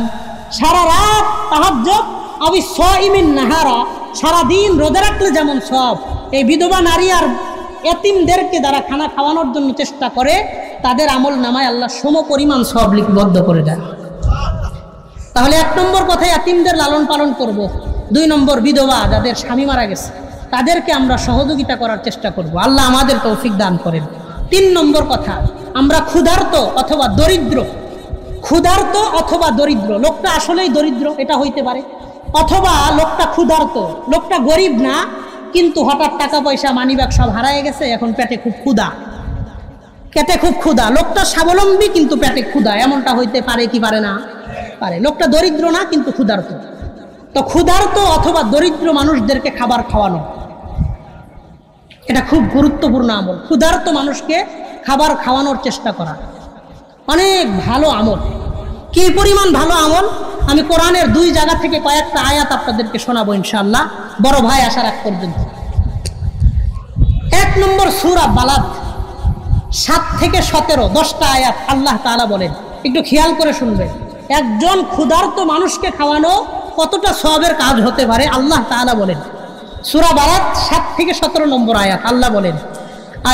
সারা রাত তাহাজ্জুদ, আবিস সাইমিন নাহারা, সারা দিন রোজা রাখলে যেমন সওয়াব, এই বিধবা নারী আর এতিমদেরকে যারা খানা খাওয়ানোর জন্য চেষ্টা করে, তাদের আমল নামায় আল্লাহ সম পরিমাণ সওয়াব লিপিবদ্ধ করে দেন। তাহলে 1 নম্বর কথা, এতিমদের লালন পালন করব। 2 নম্বর, বিধবা যাদের স্বামী মারা গেছে তাদেরকে আমরা সহযোগিতা করার চেষ্টা করব, আল্লাহ আমাদের তৌফিক দান করেন। 3 নম্বর কথা, আমরা ক্ষুধার্ত অথবা দরিদ্র, ক্ষুধার্ত অথবা দরিদ্র, লোকটা আসলেই দরিদ্র এটা হইতে পারে, অথবা লোকটা ক্ষুধার্ত, লোকটা গরিব না কিন্তু হঠাৎ টাকা পয়সা মানিব্যাগ সব হারায় গেছে, এখন পেটে খুব ক্ষুধা, পেটে খুব ক্ষুধা। লোকটা স্বাবলম্বী কিন্তু পেটে ক্ষুধা, এমনটা হইতে পারে কি পারে না? পারে। লোকটা দরিদ্র না কিন্তু ক্ষুধার্ত। তো ক্ষুধার্ত অথবা দরিদ্র মানুষদেরকে খাবার খাওয়ানো, এটা খুব গুরুত্বপূর্ণ আমল। ক্ষুধার্ত মানুষকে খাবার খাওয়ানোর চেষ্টা করা অনেক ভালো আমল। কি পরিমাণ ভালো আমল, আমি কোরআনের 2 জায়গা থেকে কয়েকটা আয়াত আপনাদেরকে শোনাবো ইনশাআল্লাহ, বড় ভাই আসার আগ পর্যন্ত। 1 নম্বর সূরা বালাদ 7 থেকে 17, 10টা আয়াত আল্লাহ তাআলা বলেন, একটু খেয়াল করে শুনবেন। একজন ক্ষুধার্ত মানুষকে খাওয়ানো কতটা সওয়াবের কাজ হতে পারে আল্লাহ তাআলা বলেন। সূরা বালাদ 7 থেকে 17 নম্বর আয়াত, আল্লাহ বলেন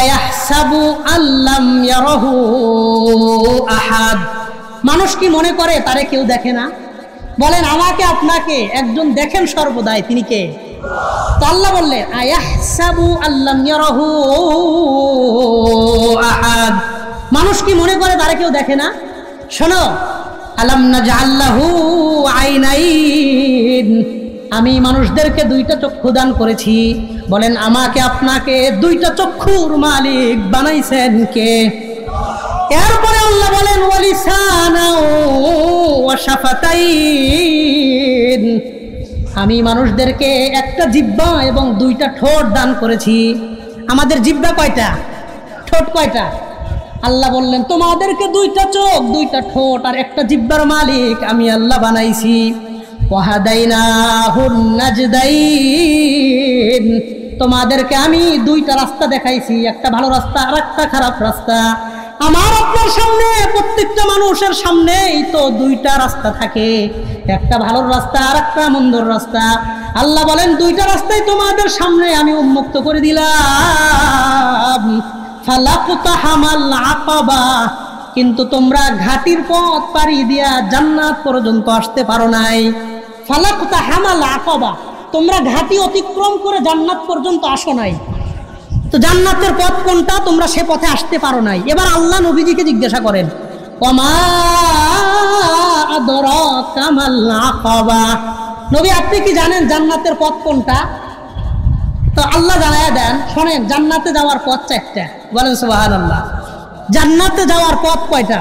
আয়াহসাবু আল্লাম ইয়ারাহু আহাদ, মানুষ কি মনে করে তারে কেউ দেখে না? বলেন আমাকে আপনাকে একজন দেখেন সর্বদাই, তিনি কে? তো আল্লাহ বললেন আয়াহসাবু আল্লাম ইয়ারাহু আহাদ, মানুষ কি মনে করে তারে কেউ দেখে না? শোনো, আলাম নাজআল লাহু আইনাইন, আমি মানুষদেরকে 2টা চক্ষু দান করেছি। বলেন আমাকে আপনাকে 2টা চক্ষুর মালিক বানাইছেন কে? এরপরে আল্লাহ বলেন ওয়ালিসানা ওয়া শাফাতাইন, আমি মানুষদেরকে 1টা জিহ্বা এবং 2টা ঠোঁট দান করেছি। আমাদের জিহ্বা কয়টা? ঠোঁট কয়টা? আল্লাহ বললেন তোমাদেরকে 2টা চোখ, 2টা ঠোঁট আর 1টা জিহ্বার মালিক আমি আল্লাহ বানাইছি। ওয়াহাদাইনাহুন নাজদাইন, তোমাদেরকে আমি দুইটা রাস্তা দেখাইছি, একটা ভালো রাস্তা আর একটা খারাপ রাস্তা। আমার আপনার সামনে, প্রত্যেকটা মানুষের সামনেই তো দুইটা রাস্তা থাকে, একটা ভালো রাস্তা আর একটা মন্দর রাস্তা। আল্লাহ বলেন দুইটা রাস্তাই তোমাদের সামনে আমি উন্মুক্ত করে দিলাম। ফালাকতাহামাল আকাবা, কিন্তু তোমরা ঘাটির পথ পাড়ি দিয়া জান্নাত পর্যন্ত আসতে পারো নাই। ফালাকতাহামাল আকাবা, তোমরা ঘাটি অতিক্রম করে জান্নাত পর্যন্ত আসো নাই। তো জান্নাতের পথ কোনটা? তোমরা সে পথে আসতে পারো নাই। এবার আল্লাহ নবীজিকে জিজ্ঞাসা করেন, ওমা আদরাকা মাল আকাবা, নবী আপনি কি জানেন জান্নাতের পথ কোনটা? তো আল্লাহ জানায়া দেন, শোনেন, জান্নাতে যাওয়ার পথ চারটা। বলেন সুবহানাল্লাহ। জান্নাতে যাওয়ার পথ কয়টা?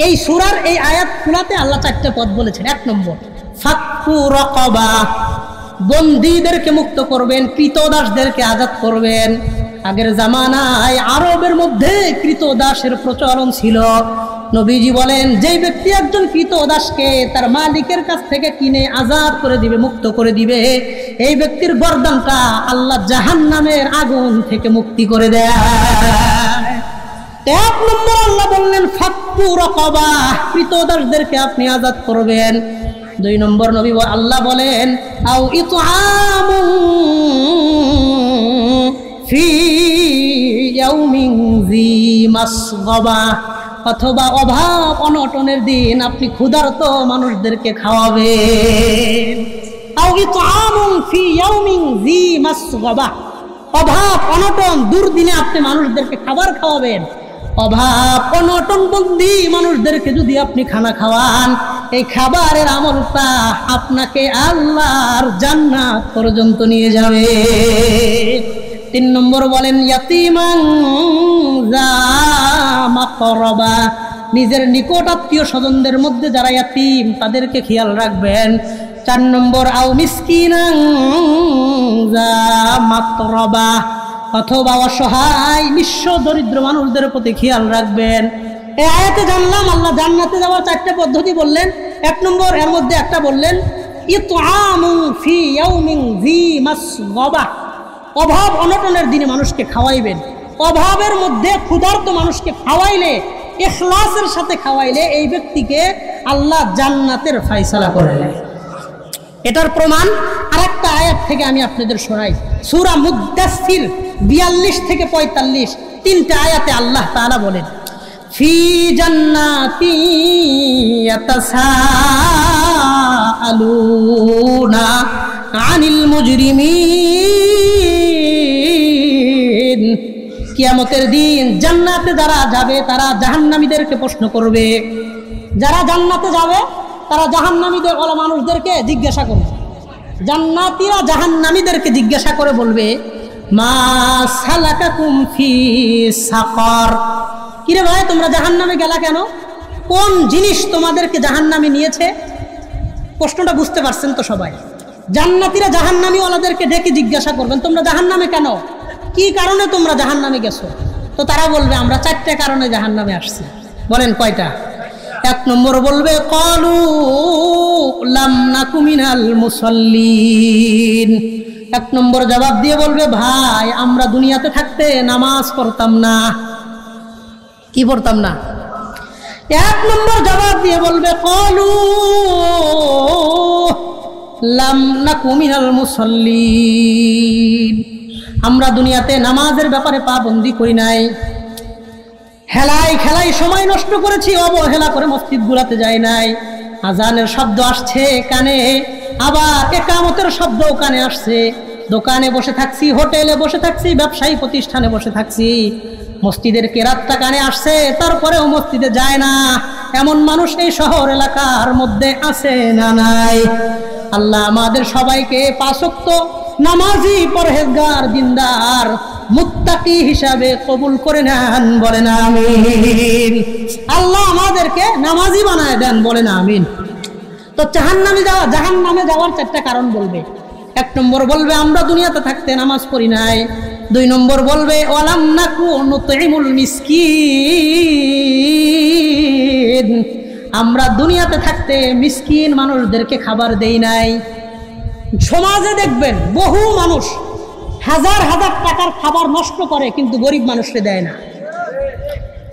এই সূরার এই আয়াত খুলাতে আল্লাহ চারটা পথ বলেছেন। এক নম্বর, ফাক্কু রাকাবা, বন্দীদেরকে মুক্ত করবেন, কৃতদাসদেরকে আজাদ করবেন। আগের জামানায় আরবের মধ্যে কৃতদাসের প্রচলন ছিল। নবীজি বলেন, যেই ব্যক্তি একজন কৃতদাসকে তার মালিকের কাছ থেকে কিনে আজাদ করে দিবে, মুক্ত করে দিবে, এই ব্যক্তির গর্দানটা আল্লাহ জাহান্নামের আগুন থেকে মুক্তি করে দেয়। এক নম্বর আল্লাহ বললেন ফাক্কু রাকাবা, কৃতদাসদেরকে আপনি আজাদ করবেন। দুই নম্বর নবী আল্লাহ বলেন আও ইতআমুন ফি ইয়াউমিন যী মাসগাবা, অথবা অভাব অনটনের দিন আপনি ক্ষুধার্ত মানুষদেরকে খাওয়াবেন। আও ইতআমুন ফি ইয়াউমিন যী মাসগাবা, অভাব অনটন দুর্দিনে আপনি মানুষদেরকে খাবার খাওয়াবেন। অভাব অনটন বন্দি মানুষদেরকে যদি আপনি খানা খাওয়ান, এই খাবারের আমলটা আপনাকে আল্লাহর জান্নাত পর্যন্ত নিয়ে যাবে। তিন নম্বর বলেন ইয়াতীমান যা মাকরাবা, নিজের নিকট আত্মীয় স্বজনদের মধ্যে যারা ইয়াতীম তাদেরকে খেয়াল রাখবেন। চার নম্বর আও মিসকিনান যা মাতরাবা, অথবা অসহায় নিঃস্ব দরিদ্র মানুষদের প্রতি খেয়াল রাখবেন। এই আয়াতে জানলাম আল্লাহ জান্নাতে যাওয়ার চারটে পদ্ধতি বললেন। এক নম্বর, এর মধ্যে একটা বললেন ইতআমুন ফি ইয়াউমিন যী মাসগাবা, অভাব অনটনের দিনে মানুষকে খাওয়াইবেন। অভাবের মধ্যে ক্ষুধার্ত মানুষকে খাওয়াইলে, ইখলাসের সাথে খাওয়াইলে এই ব্যক্তিকে আল্লাহ জান্নাতের ফয়সালা করে দেয়। এটার প্রমাণ আরেকটা আয়াত থেকে আমি আপনাদের শোনাই। সূরা মুদ্দাসসির 42 থেকে 45 তিনটা আয়াতে আল্লাহ তাআলা বলেন ফি জান্নাতি ইয়াতাসাআলুনা আনিল মুজরিমিন, কিয়ামতের দিন জান্নাতে যারা যাবে তারা জাহান্নামীদেরকে প্রশ্ন করবে। যারা জান্নাতে যাবে তারা জাহান্নামীদের ওলা মানুষদেরকে জিজ্ঞাসা করবে। জান্নাতীরা জাহান্নামীদেরকে জিজ্ঞাসা করে বলবে মা সালাকাকুম ফি সাকার, কিরে ভাই তোমরা জাহান্নামে গেলা কেন? কোন জিনিস তোমাদেরকে জাহান্নামে নিয়েছে? প্রশ্নটা বুঝতে পারছেন তো সবাই? জান্নাতীরা জাহান্নামী ওলাদেরকে ডেকে জিজ্ঞাসা করবেন তোমরা জাহান্নামে কেন, কি কারণে তোমরা জাহান্নামে গেছো? তো তারা বলবে আমরা চারটে কারণে জাহান্নামে আসছি। বলেন কয়টা? এক নম্বর বলবে ক্বালু লাম নাকু মিনাল মুসাল্লিন, এক নম্বর জবাব দিয়ে বলবে ভাই আমরা দুনিয়াতে থাকতে নামাজ পড়তাম না। কি পড়তাম না? এক নম্বর জবাব দিয়ে বলবে ক্বালু লাম নাকু মিনাল মুসাল্লিন, আমরা দুনিয়াতে নামাজের ব্যাপারে পাবন্দি করি নাই, হেলাই খেলাই সময় নষ্ট করেছি, অবহেলা করে মসজিদ গুলাতে যাই নাই। আজানের শব্দ আসছে কানে, আবার ইকামতের শব্দ কানে আসছে, দোকানে বসে থাকছি, হোটেলে বসে থাকছি, ব্যবসায়ী প্রতিষ্ঠানে বসে থাকছি, মসজিদের কেরাতটা কানে আসছে, তারপরেও মসজিদে যায় না। এমন মানুষ এই শহর এলাকার মধ্যে আছে না নাই? আল্লাহ আমাদের সবাইকে পাঁচ ওয়াক্ত নামাজি, পরহেজগার, দিনদার, মুত্তাকি হিসাবে কবুল করে নেন। বলেন আমিন। আল্লাহ আমাদেরকে নামাজি বানায় দেন। বলেন আমিন। তো জাহান্নামে যাওয়ার চারটা কারণ বলবে। এক নম্বর বলবে আমরা দুনিয়াতে থাকতে নামাজ পড়ি নাই। দুই নম্বর বলবে ওয়ালাম নাকু নুতইমুল মিসকিন, আমরা দুনিয়াতে থাকতে মিসকিন মানুষদেরকে খাবার দেই নাই। সমাজে দেখবেন বহু মানুষ হাজার হাজার টাকার খাবার নষ্ট করে কিন্তু গরিব মানুষকে দেয় না।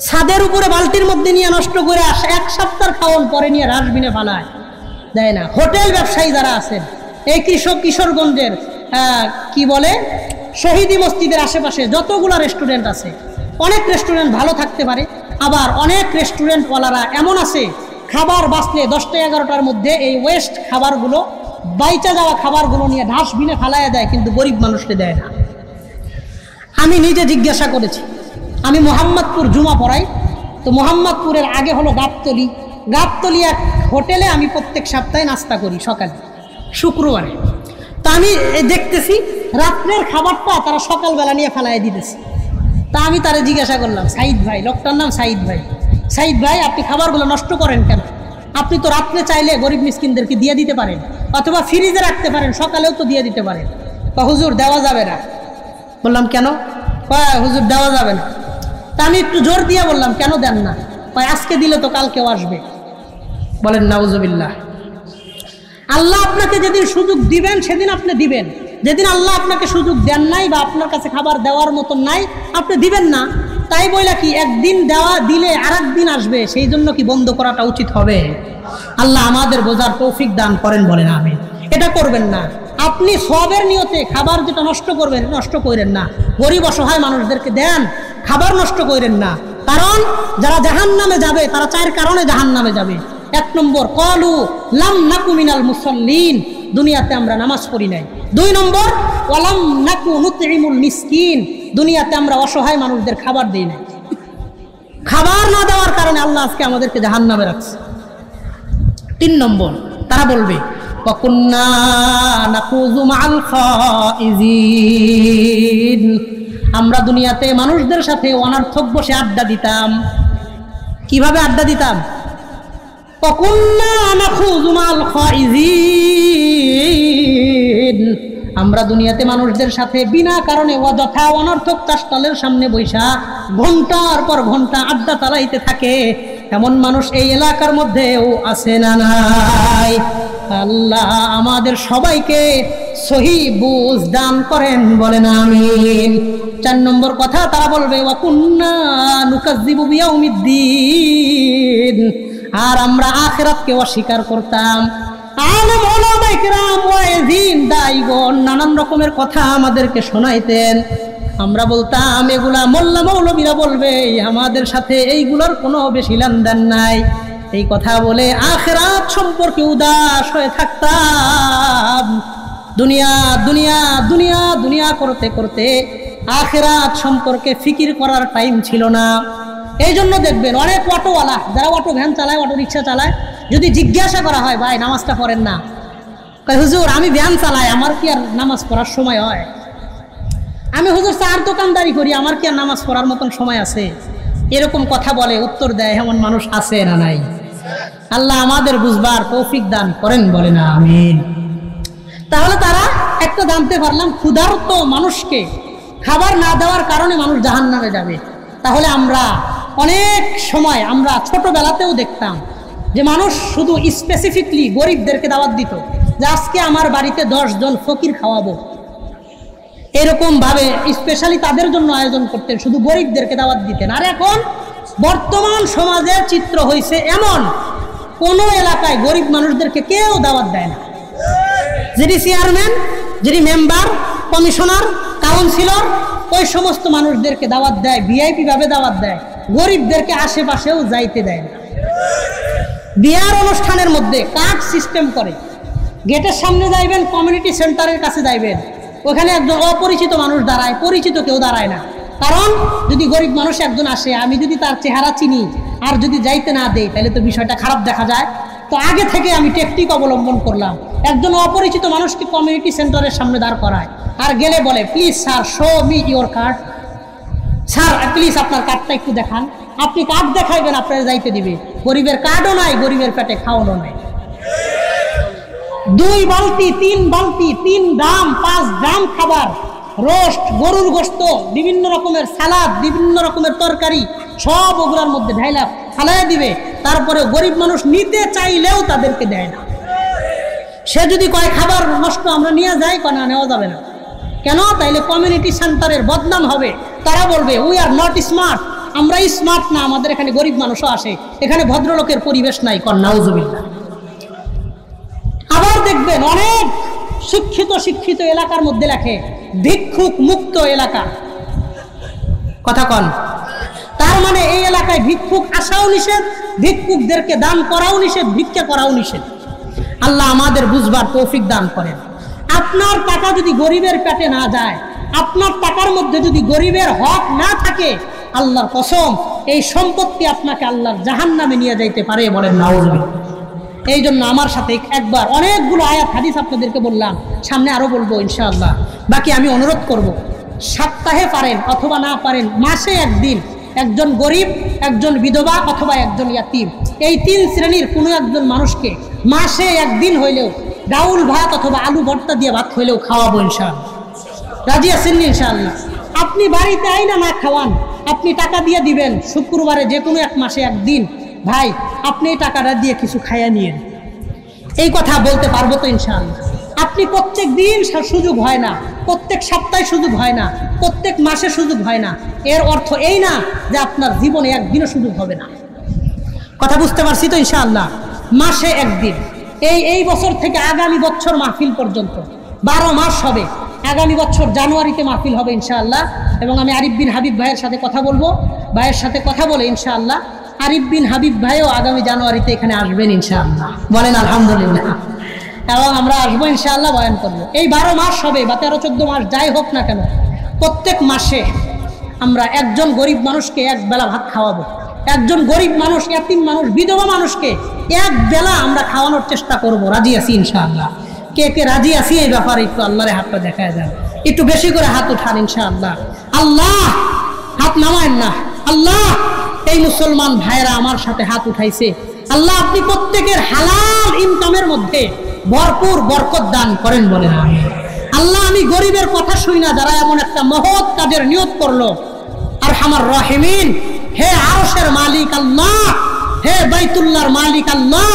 ছাদের উপরে বালতির মধ্যে নিয়ে নষ্ট করে আসে, এক সপ্তাহ খাওয়ান পরে নিয়ে ডাস্টবিনে ফালায়, দেয় না। হোটেল ব্যবসায়ী যারা আছেন এই কিশোরগঞ্জের কি বলে শহীদি মসজিদের আশেপাশে যতগুলো রেস্টুরেন্ট আছে, অনেক রেস্টুরেন্ট ভালো থাকতে পারে, আবার অনেক রেস্টুরেন্টওয়ালারা এমন আছে খাবার বাঁচলে 10টা 11টার মধ্যে এই ওয়েস্ট খাবারগুলো, বাইচা যাওয়া খাবারগুলো নিয়ে ডাস্টবিনে ফালাইয়া দেয় কিন্তু গরিব মানুষকে দেয় না। আমি নিজে জিজ্ঞাসা করেছি, আমি মোহাম্মদপুর জুমা পড়াই, তো মোহাম্মদপুরের আগে হলো গাবতলি এক হোটেলে আমি প্রত্যেক সপ্তাহে নাস্তা করি সকালে শুক্রবারে। তা আমি দেখতেছি রাত্রের খাবারটা তারা সকালবেলা নিয়ে ফেলাই দিতেছে। তা আমি তারা জিজ্ঞাসা করলাম, সাইদ ভাই, লোকটার নাম সাইদ ভাই আপনি খাবারগুলো নষ্ট করেন কেন? আপনি তো রাত্রে চাইলে গরিব মিসকিনদেরকে দিয়ে দিতে পারেন, অথবা ফ্রিজে রাখতে পারেন, সকালেও তো দিয়ে দিতে পারেন। বা হুজুর দেওয়া যাবে না। বললাম কেন? হুজুর দেওয়া যাবে না। তা আমি একটু জোর দিয়ে বললাম কেন দেন না? আজকে দিলে তো কালকেও আসবে। বলেন নাউজুবিল্লাহ। আল্লাহ আপনাকে যেদিন সুযোগ দিবেন সেদিন আপনি দিবেন, যেদিন আল্লাহ আপনাকে সুযোগ দেন নাই বা আপনার কাছে খাবার দেওয়ার মতন নাই আপনি দিবেন না। তাই বইলা কি একদিন দেওয়া দিলে আর একদিন আসবে, সেই জন্য কি বন্ধ করাটা উচিত হবে? আল্লাহ আমাদের বোঝার তৌফিক দান করেন, বলেন আমিন। এটা করবেন না। আপনি সবের নিয়তে খাবার যেটা নষ্ট করবেন, নষ্ট করেন না। গরিব অসহায় মানুষদেরকে দেন, খাবার নষ্ট করেন না। কারণ যারা জাহান্নামে যাবে তারা 4 কারণে জাহান্নামে যাবে। 1 নম্বর, ক্বালু লাম নাকু মিনাল মুসাল্লিন, দুনিয়াতে আমরা নামাজ পড়ি নাই। 2 নম্বর, ওয়ালাম নাকু নুতইমুল মিসকিন, দুনিয়াতে আমরা অসহায় মানুষদের খাবার দেই নাই। খাবার না দেওয়ার কারণে আল্লাহ আজকে আমাদেরকে জাহান্নামে রাখছে। 3 নম্বর, তারা বলবে ওয়াকুন্না নাকুযু মাআল খাইজিন, আমরা দুনিয়াতে মানুষদের সাথে অনর্থক বসে আড্ডা দিতাম। কিভাবে আড্ডা দিতাম? ওয়াকুন্না নাকুযু মাআল খাইজিন, আমরা দুনিয়াতে মানুষদের সাথে বিনা কারণে অযথা অনর্থক তাসতালের সামনে বৈশা ঘন্টার পর ঘন্টা আড্ডা চালাইতে থাকে। এমন মানুষ এই এলাকার মধ্যেও আছে না নাই? আল্লাহ আমাদের সবাইকে সহি বুঝ দান করেন, বলেন আমিন। 4 নম্বর কথা, তারা বলবে ওয়াকুন্না নুকাজ্জিবু বিয়াউমিদ্দিন, আর আমরা আখিরাতকে অস্বীকার করতাম। আলেম ওলামা ইকরাম ওয়াইজিন দাইগণ নানান রকমের কথা আমাদেরকে শোনাইতেন। আমরা বলতাম এগুলা মোল্লা মৌলবীরা বলবে, আমাদের সাথে এইগুলোর কোনো বেশি লেনদেন নাই। এই কথা বলে আখিরাত সম্পর্কে উদাস হয়ে থাকতাম। দুনিয়া দুনিয়া দুনিয়া দুনিয়া করতে করতে আখিরাত সম্পর্কে ফিকির করার টাইম ছিল না। এই জন্য দেখবেন অনেক অটোওয়ালা, যারা অটো ভ্যান চালায়, অটো রিক্সা চালায়, যদি জিজ্ঞাসা করা হয় ভাই নামাজটা পড়েন না, হুজুর আমি ভ্যান চালাই, আমার কি আর নামাজ পড়ার সময় হয়? আমি হুজুর 4 দোকানদারি করি, আমার কি আর নামাজ পড়ার মতন সময় আছে? এরকম কথা বলে উত্তর দেয় এমন মানুষ আছে না নাই? আল্লাহ আমাদের বুঝবার তৌফিক দান করেন, বলেন আমিন। তাহলে তারা একটা জানতে পারলাম, ক্ষুধার্ত মানুষকে খাবার না দেওয়ার কারণে মানুষ জাহান্নামে যাবে। তাহলে আমরা অনেক সময় আমরা ছোটবেলাতেও দেখতাম যে মানুষ শুধু স্পেসিফিকলি গরিবদেরকে দাওয়াত দিত, যে আজকে আমার বাড়িতে 10 জন ফকির খাওয়াবো, এরকম ভাবে স্পেশালি তাদের জন্য আয়োজন করতেন, শুধু গরিবদেরকে দাওয়াত দিতেন। আর এখন বর্তমান সমাজের চিত্র হয়েছে এমন, কোনো এলাকায় গরিব মানুষদেরকে কেউ দাওয়াত দেয় না। যিনি চেয়ারম্যান, যিনি মেম্বার, কমিশনার, কাউন্সিলর, ওই সমস্ত মানুষদেরকে দাওয়াত দেয়, ভিআইপি ভাবে দাওয়াত দেয়, গরিবদেরকে আশেপাশেও যাইতে দেয় না। বিয়ার অনুষ্ঠানের মধ্যে কার্ড সিস্টেম করে, গেটের সামনে যাইবেন, কমিউনিটি সেন্টারের কাছে যাইবেন, ওখানে একজন অপরিচিত মানুষ দাঁড়ায়, পরিচিত কেউ দাঁড়ায় না। কারণ যদি গরিব মানুষ একজন আসে, আমি যদি তার চেহারা চিনি আর যদি যাইতে না দেই তাহলে তো বিষয়টা খারাপ দেখা যায়। তো আগে থেকে আমি টেকনিক অবলম্বন করলাম, একজন অপরিচিত মানুষকে কমিউনিটি সেন্টারের সামনে দাঁড় করায়, আর গেলে বলে please sir show me your card, sir please আপনার কার্ডটা একটু দেখান। আপনি কার্ড দেখাইবেন, আপনারা যাইতে দিবে। গরিবের কার্ডও নাই, গরিবের পেটে খাওয়ানো নাই। 2 বালতি 3 বালতি 3 ড্রাম 5 ড্রাম খাবার, রোস্ট, গরুর গোশত, বিভিন্ন রকমের সালাদ, বিভিন্ন রকমের তরকারি, সব ওগুলোর মধ্যে ঢাইলা ফালাইয়া দিবে, তারপরে গরিব মানুষ নিতে চাইলেও তাদেরকে দেয় না। সে যদি কয় খাবার নষ্ট আমরা নিয়ে যাই, কয় না নেওয়া যাবে না। কেন? তাইলে কমিউনিটি সেন্টারের বদনাম হবে, তারা বলবে উই আর নট স্মার্ট, আমরা স্মার্ট না, আমাদের এখানে গরিব মানুষও আসে, এখানে ভদ্রলোকের পরিবেশ নাই। কর নাউজুবিল্লাহ। আবার দেখবেন অনেক শিক্ষিত এলাকার মধ্যে লেখে ভিক্ষুক মুক্ত এলাকা। কথা কন, তার মানে এই এলাকায় ভিক্ষুক আসাও নিষেধ, ভিক্ষুকদেরকে দান করাও নিষেধ, ভিক্ষা করাও নিষেধ। আল্লাহ আমাদের বুঝবার তৌফিক দান করেন। আপনার টাকা যদি গরিবের পেটে না যায়, আপনার টাকার মধ্যে যদি গরিবের হক না থাকে, আল্লাহর কসম এই সম্পত্তি আপনাকে আল্লাহর জাহান্নামে নিয়ে যাইতে পারে। বলেন নাউজুবিল্লাহ। এই জন্য আমার সাথে একবার অনেকগুলো আয়াত হাদিস আপনাদেরকে বললাম, সামনে আরো বলবো ইনশাআল্লাহ। বাকি আমি অনুরোধ করব, সপ্তাহে পারেন অথবা না পারেন মাসে একদিন একজন গরিব, একজন বিধবা অথবা একজন ইয়াতিম, এই 3 শ্রেণীর কোনো একজন মানুষকে মাসে একদিন হইলেও ডাউল ভাত অথবা আলু ভর্তা দিয়ে ভাত হইলেও খাওয়াবো ইনশাআল্লাহ। রাজি আছেন ইনশাআল্লাহ? আপনি বাড়িতে আইনা না খাওয়ান, আপনি টাকা দিয়ে দিবেন, শুক্রবারে যে কোনো এক মাসে একদিন ভাই আপনি এই টাকাটা দিয়ে কিছু খাইয়া নিয়েন। এই কথা বলতে পারবো তো ইনশাআল্লাহ? আপনি প্রত্যেক দিন সুযোগ হয় না, প্রত্যেক সপ্তাহে সুযোগ হয় না, প্রত্যেক মাসে সুযোগ হয় না, এর অর্থ এই না যে আপনার জীবনে একদিনও সুযোগ হবে না। কথা বুঝতে পারছি তো ইনশাআল্লাহ? মাসে একদিন, এই বছর থেকে আগামী বছর মাহফিল পর্যন্ত 12 মাস হবে। আগামী বছর জানুয়ারিতে মাহফিল হবে ইনশাআল্লাহ। এবং আমি আরিফ বিন হাবিব ভাইয়ের সাথে কথা বলবো, ভাইয়ের সাথে কথা বলে ইনশাআল্লাহ আরিফ বিন হাবিব ভাইও আগামী জানুয়ারিতে এখানে আসবেন ইনশাআল্লাহ। বলেন আলহামদুলিল্লাহ। এবং আমরা আসবো ইনশাআল্লাহ, বয়ান করবো। এই 12 মাস হবে বা 13-14 মাস যাই হোক না কেন, প্রত্যেক মাসে আমরা একজন গরিব মানুষকে এক বেলা ভাত খাওয়াবো। একজন গরিব মানুষ, ইয়াতিম মানুষ, বিধবা মানুষকে এক বেলা আমরা খাওয়ানোর চেষ্টা করব। রাজি আছি ইনশাআল্লাহ? কে কে রাজি আছি এই ব্যাপারে একটু আল্লাহরে হাতটা দেখায় যান, একটু বেশি করে হাত উঠান ইনশাআল্লাহ। আল্লাহ হাত নামায়েন না। আল্লাহ এই মুসলমান ভাইরা আমার সাথে হাত উঠাইছে, আল্লাহ আপনি প্রত্যেকের হালাল ইনকামের মধ্যে ভরপুর বরকত দান করেন। বলেন আমিন। আল্লাহ আমি গরিবের কথা শুই না, যারা এমন একটা মহৎ কাজের নিয়ত করলো, আরহামার রাহিমিন, হে আরশের মালিক আল্লাহ, হে বাইতুল্লাহর মালিক আল্লাহ,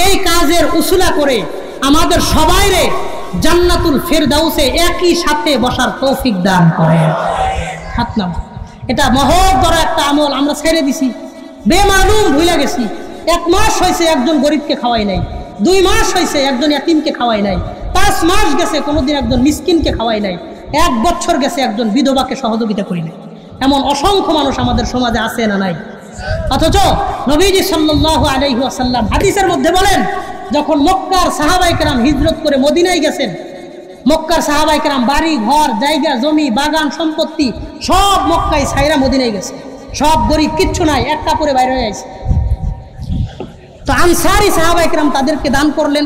এই কাজের উসুলা করে আমাদের সবাইরে জান্নাতুল ফেরদাউসে একই সাথে বসার তৌফিক দান করেন। হাত নাম, এটা মহৎ বড় একটা আমল আমরা ছেড়ে দিছি, বেমালুম ভুলে গেছি। 1 মাস হয়েছে একজন গরিবকে খাওয়াই নাই, 2 মাস হয়েছে একজন ইয়াতিমকে খাওয়াই নাই, 5 মাস গেছে কোনোদিন একজন মিসকিনকে খাওয়াই নাই, 1 বছর গেছে একজন বিধবাকে সহযোগিতা করি নাই। এমন অসংখ্য মানুষ আমাদের সমাজে আছে না নাই? অথচ নবীজি সাল্লাল্লাহু আলাইহি ওয়াসাল্লাম হাদিসের মধ্যে বলেন, যখন মক্কার সাহাবায়ে কেরাম হিজরত করে মদিনায় গেছেন, মক্কার সাহাবায়ে কেরাম বাড়ি ঘর জায়গা জমি বাগান সম্পত্তি সব মক্কায় ছাইরা মদিনায় গেছে, সব গরিব, কিচ্ছু নাই, এক কাপড়ে বাইরে হয়ে গেছে। তো আনসারি সাহাবায়ে কেরাম তাদেরকে দান করলেন।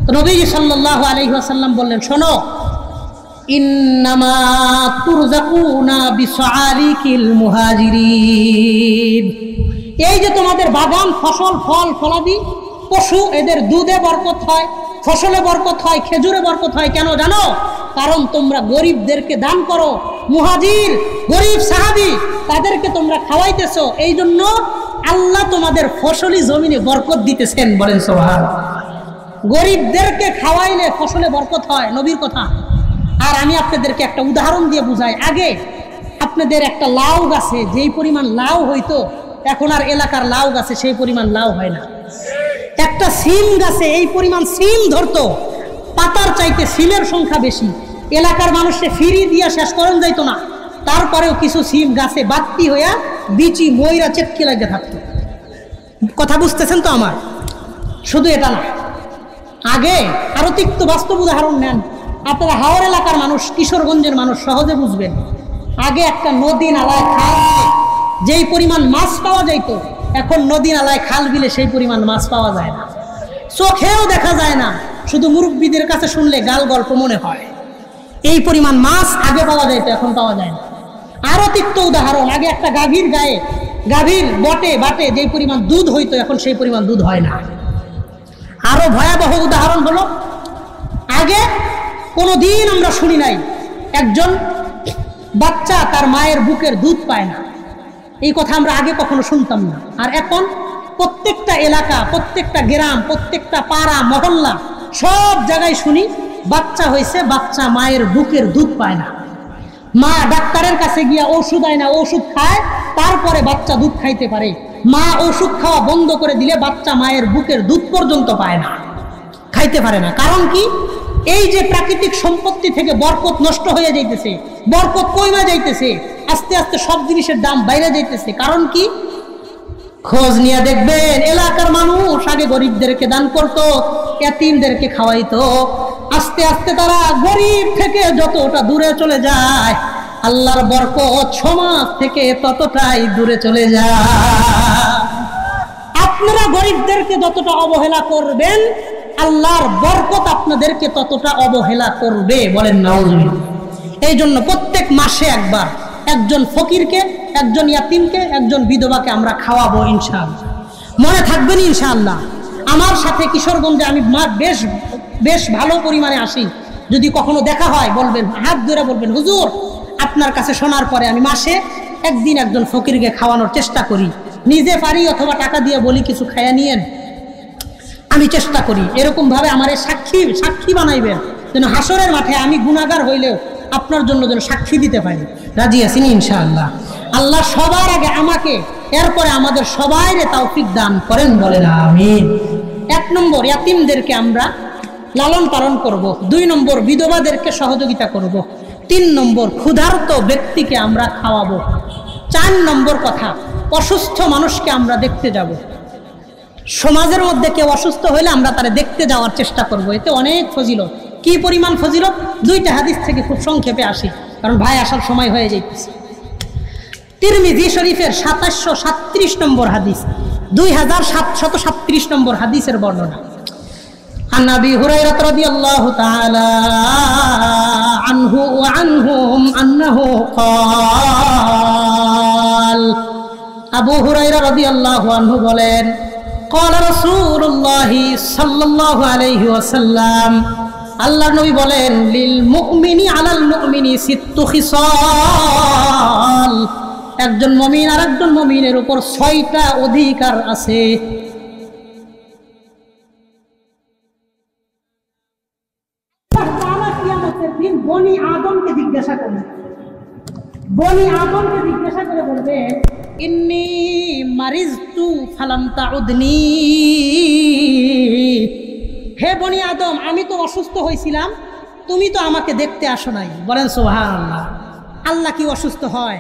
তো নবীজি সাল্লাল্লাহু আলাইহি ওয়াসাল্লাম বললেন, শোনো, ইন্নামা তুরজাকুনা বিসআলিকিল মুহাজিরিন, এই যে তোমাদের বাগান ফসল ফল ফলাদি পশু, এদের দুধে বরকত হয়, ফসলে বরকত হয়, খেজুরে বরকত হয়। কেন জানো? কারণ তোমরা গরিবদেরকে দান করো, মুহাজির গরিব সাহাবী তাদেরকে তোমরা খাওয়াইতেছো, এই জন্য আল্লাহ তোমাদের ফসলি জমিনে বরকত দিতেছেন। বলেন সুবহানাল্লাহ। গরিবদেরকে খাওয়াইলে ফসলে বরকত হয়, নবীর কথা। আর আমি আপনাদেরকে একটা উদাহরণ দিয়ে বুঝাই। আগে আপনাদের একটা লাউ গাছে যেই পরিমাণ লাউ হইতো, এখন আর এলাকার লাউ গাছে সেই পরিমাণ লাউ হয় না। একটা সিম গাছে এই পরিমাণ সিম ধরতো, পাতার চাইতে সিমের সংখ্যা বেশি, এলাকার মানুষকে ফিরি দিয়া শেষ করেন যাইতো না। তারপরেও কিছু সিম গাছে বাত্তি হইয়া বিচি ময়রা চেটকে লাগে থাকতো। কথা বুঝতেছেন তো আমার? শুধু এটা না, আগে আরো তিক্ত বাস্তব উদাহরণ নেন আপনারা। হাওড় এলাকার মানুষ, কিশোরগঞ্জের মানুষ সহজে বুঝবেন। আগে একটা নদী নালায় খাল যেই পরিমাণ মাছ পাওয়া যাইতো, এখন নদী নালায় খাল বিলে সেই পরিমাণ মাছ পাওয়া যায় না, চোখেও দেখা যায় না, শুধু মুরব্বীদের কাছে শুনলে গাল গল্প মনে হয়। এই পরিমাণ মাছ আগে পাওয়া যাইতো, এখন পাওয়া যায় না। আরো তিক্ত উদাহরণ, আগে একটা গাভীর গায়ে, গাভীর বটে বাটে যেই পরিমাণ দুধ হইতো, এখন সেই পরিমাণ দুধ হয় না। আরো ভয়াবহ উদাহরণ হলো, আগে কোনোদিন আমরা শুনি নাই একজন বাচ্চা তার মায়ের বুকের দুধ পায় না, এই কথা আমরা আগে কখনো শুনতাম না, আর এখন প্রত্যেকটা এলাকা, প্রত্যেকটা গ্রাম, প্রত্যেকটা পাড়া মহল্লা সব জায়গায় শুনি বাচ্চা হয়েছে, বাচ্চা মায়ের বুকের দুধ পায় না, মা ডাক্তারের কাছে গিয়া ওষুধ আয় না, ওষুধ খায় তারপরে বাচ্চা দুধ খাইতে পারে, মা ওষুধ খাওয়া বন্ধ করে দিলে বাচ্চা মায়ের বুকের দুধ পর্যন্ত পায় না, খাইতে পারে না। কারণ কি? এই যে প্রাকৃতিক সম্পত্তি থেকে বরকত নষ্ট হয়ে যাইতেছে, বরকত কইমা যাইতেছে, আস্তে আস্তে সব জিনিসের দাম বাইরে যাইতেছে। কারণ কি? খোঁজ নিয়ে দেখবেন এলাকার মানুষ আগে গরিবদেরকে দান করতো, এতিমদেরকে খাওয়াইতো, আস্তে আস্তে তারা গরিব থেকে যতটা দূরে চলে যায়, আল্লাহর বরকত সমাজ থেকে ততটাই দূরে চলে যায়। আপনারা গরিবদেরকে যতটা অবহেলা করবেন, আল্লাহর বরকত আপনাদেরকে ততটা অবহেলা করবে। বলেন নাউজুবিল্লাহ। এই জন্য প্রত্যেক মাসে একবার একজন ফকিরকে, একজন ইয়াতিমকে, একজন বিধবাকে আমরা খাওয়াবো ইনশাআল্লাহ। মনে থাকবেন ইনশাআল্লাহ। আমার সাথে কিশোরগঞ্জে আমি বেশ ভালো পরিমাণে আসি, যদি কখনো দেখা হয় বলবেন, হাত ধরে বলবেন, হুজুর আপনার কাছে শোনার পরে আমি মাসে একদিন একজন ফকিরকে খাওয়ানোর চেষ্টা করি, নিজে পারি অথবা টাকা দিয়ে বলি কিছু খাইয়া নিয়েন, আমি চেষ্টা করি। এরকম ভাবে আমার সাক্ষী বানাইবেন, যেন হাসরের মাঠে আমি গুনাহগার হইলেও আপনার জন্য যেন সাক্ষী দিতে পারি। রাজি আছেন ইনশাআল্লাহ? আল্লাহ সবার আগে আমাকে, এরপরে আমাদের সবাইরে তৌফিক দান করেন। বলেন আমিন। 1 নম্বর ইয়াতিমদেরকে আমরা লালন পালন করব, 2 নম্বর বিধবাদেরকে সহযোগিতা করব, 3 নম্বর ক্ষুধার্ত ব্যক্তিকে আমরা খাওয়াবো, 4 নম্বর কথা অসুস্থ মানুষকে আমরা দেখতে যাব। সমাজের মধ্যে কেউ অসুস্থ হইলে আমরা তারে দেখতে যাওয়ার চেষ্টা করব, এতে অনেক ফজিলত। কি পরিমাণ ফজিলত? 2টা হাদিস থেকে খুব সংক্ষেপে আসি, কারণ ভাই আসার সময় হয়ে যাইতেছে। তিরমিজি শরীফের 2737 নম্বর হাদিস, 2737 নম্বর হাদিসের বর্ণনা। عن أبي هريرة رضي الله تعالى عنه وعنهم أنه قال আবু হুরায়রা রাদিয়াল্লাহু আনহু বলেন, قال رسول الله صلى الله عليه وسلم, আল্লাহর নবী বলেন, লিল মুমিনি আলাল মুমিনি সিত্তু খিসাল, একজন মুমিন আর একজন মুমিনের উপর 6টা অধিকার আছে। বনি আদমকে জিজ্ঞাসা করবে, বনি আদমকে জিজ্ঞাসা করে বলবে, ইন্নী মারিজতু ফালাম তাউদনি, হে বনি আদম, আমি তো অসুস্থ হয়েছিলাম, তুমি তো আমাকে দেখতে আসো নাই। বলেন সুবহানাল্লাহ। আল্লাহ কি অসুস্থ হয়?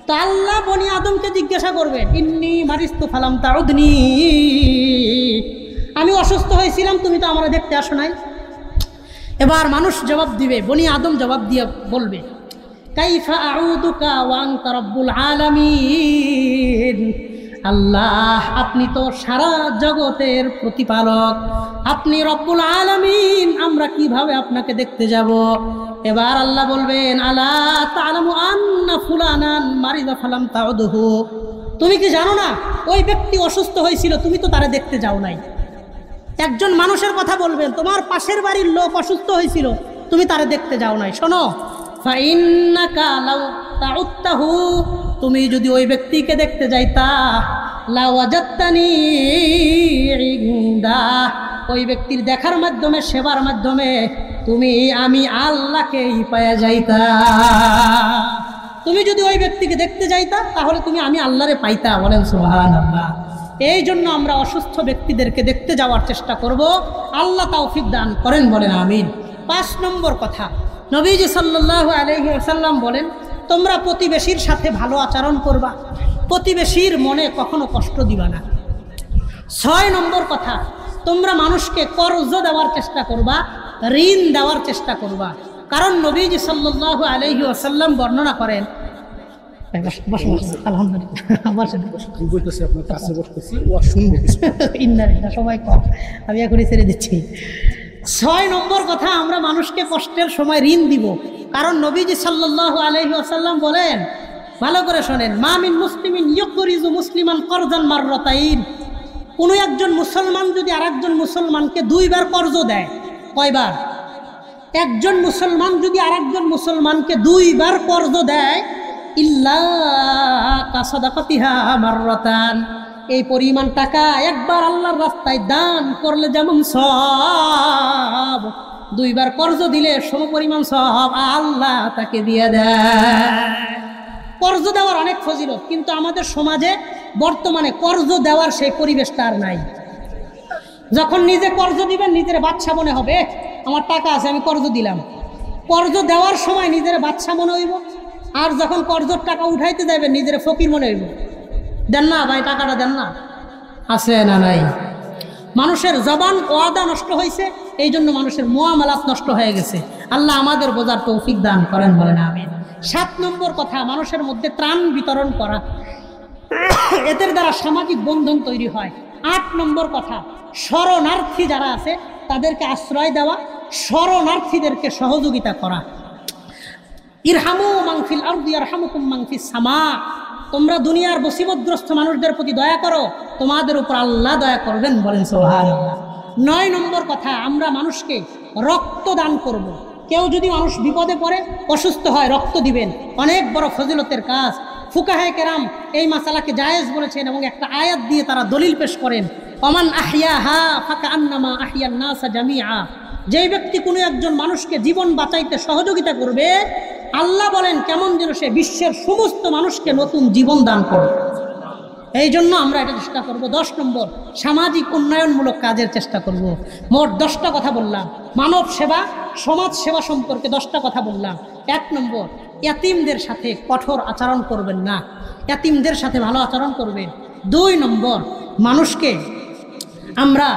তো আল্লাহ বনি আদমকে জিজ্ঞাসা করবেন, ইন্নী মারিজতু ফালাম তাউদনি, আমি অসুস্থ হয়েছিলাম, তুমি তো আমাকে দেখতে আসো নাই। এবার মানুষ জবাব দিবে, বনি আদম জবাব দিয়ে বলবে, কাইফা আউদুকা ওয়া আনতা রাব্বুল আলামিন, আল্লাহ আপনি তো সারা জগতের প্রতিপালক, আপনি রব্বুল আলামিন, আমরা কিভাবে আপনাকে দেখতে যাব? এবার আল্লাহ বলবেন, আলা তা'লামু আন্না ফুলানান মারিদা ফালাম তাউদহু, তুমি কি জানো না ওই ব্যক্তি অসুস্থ হয়েছিল, তুমি তো তারে দেখতে যাও নাই। একজন মানুষের কথা বলবেন, তোমার পাশের বাড়ির লোক অসুস্থ হয়েছিল, তুমি তারে দেখতে যাও নাই। শোনো, ফাইন্নাকা লাউ তাউত্তাহু, তুমি যদি ওই ব্যক্তিকে দেখতে যাইতা, লাওয়াজাত্তানি ইনদা, ওই ব্যক্তির দেখার মাধ্যমে, সেবার মাধ্যমে আমি আল্লাহকেই পায়া যাইতা। তুমি যদি ওই ব্যক্তিকে দেখতে যাইতা, তাহলে আমি আল্লাহরে পাইতা। বলেন সুবহানাল্লাহ। এই জন্য আমরা অসুস্থ ব্যক্তিদেরকে দেখতে যাওয়ার চেষ্টা করব, আল্লাহ তৌফিক দান করেন। বলেন আমিন। 5 নম্বর কথা, নবীজি সাল্লাল্লাহু আলাইহি ওয়াসাল্লাম বলেন, তোমরা প্রতিবেশীর সাথে ভালো আচরণ করবা, প্রতিবেশীর মনে কখনো কষ্ট দিবা না। 6 নম্বর কথা, তোমরা মানুষকে কর্জ দেওয়ার চেষ্টা করবা, ঋণ দেওয়ার চেষ্টা করবা। কারণ নবীজি সাল্লাল্লাহু আলাইহি ওয়াসাল্লাম বর্ণনা করেন, সবাই কম, আমি এখনই ছেড়ে দিচ্ছি। 6 নম্বর কথা, আমরা মানুষকে কষ্টের সময় ঋণ দিব। কারণ নবীজি সাল্লাল্লাহু আলাইহি ওয়াসাল্লাম বলেন, ভালো করে শোনেন, মা মিন মুসলিমিন ইয়ুকরিজু মুসলিমান করজান মাররাতাইন, কোনো একজন মুসলমান যদি আরেকজন মুসলমানকে 2 বার কর্জ দেয়, কয়বার? একজন মুসলমান যদি আরেকজন মুসলমানকে 2 বার কর্জ দেয়, ইল্লা কাসাদাকাতিহা মাররাতান, এই পরিমাণ টাকা একবার আল্লাহর রাস্তায় দান করলে যেমন সওয়াব, দুইবার কর্জ দিলে সমপরিমাণ সওয়াব আল্লাহ তাকে দিয়ে দেয়। কর্জ দেওয়ার অনেক ফজিলত, কিন্তু আমাদের সমাজে বর্তমানে কর্জ দেওয়ার সেই পরিবেশটা আর নাই। যখন নিজে কর্জ দিবেন নিজের বাদশা মনে হবে, আমার টাকা আছে আমি কর্জ দিলাম। কর্জ দেওয়ার সময় নিজের বাদশা মনে হইব, আর যখন কর্জর টাকা উঠাইতে যাবেন নিজের ফকির মনে হইব। দেন না ভাই, টাকাটা দেন না, আছে না নাই? মানুষের জবান ওয়াদা নষ্ট হয়েছে, এই জন্য মানুষের মুআমালাত নষ্ট হয়ে গেছে। আল্লাহ আমাদের বোঝার তৌফিক দান করেন, বলেন আমিন। 7 নম্বর কথা, মানুষের মধ্যে ত্রাণ বিতরণ করা, এদের দ্বারা সামাজিক বন্ধন তৈরি হয়। 8 নম্বর কথা, শরণার্থী যারা আছে তাদেরকে আশ্রয় দেওয়া, শরণার্থীদেরকে সহযোগিতা করা। ইরহামু মান ফিল আরদি ইয়ারহামুকুম মান ফিস সামা, তোমরা দুনিয়ার মুসিবতগ্রস্ত মানুষদের প্রতি দয়া করো, তোমাদের উপর আল্লাহ দয়া করবেন, বলেন সুবহানাল্লাহ। 9 নম্বর কথা, আমরা মানুষকে রক্ত দান করব। কেউ যদি মানুষ বিপদে পড়ে, অসুস্থ হয়, রক্ত দিবেন, অনেক বড় ফজিলতের কাজ। ফুকাহায়ে কেরাম এই মাসালাকে জায়েজ বলেছেন এবং একটা আয়াত দিয়ে তারা দলিল পেশ করেন, ওমান আহইয়াহা ফাকান্নামা আহইয়ান নাসা জামিআ, যেই ব্যক্তি কোনো একজন মানুষকে জীবন বাঁচাইতে সহযোগিতা করবে, আল্লাহ বলেন কেমন যেন সে বিশ্বের সমস্ত মানুষকে নতুন জীবন দান করবে। এই জন্য আমরা এটা চেষ্টা করব। 10 নম্বর, সামাজিক উন্নয়নমূলক কাজের চেষ্টা করব। মোট 10টা কথা বললাম, মানব সেবা, সমাজ সেবা সম্পর্কে 10টা কথা বললাম। 1 নম্বর, ইয়াতিমদের সাথে কঠোর আচরণ করবেন না, ইয়াতিমদের সাথে ভালো আচরণ করবেন। 2 নম্বর, মানুষকে আমরা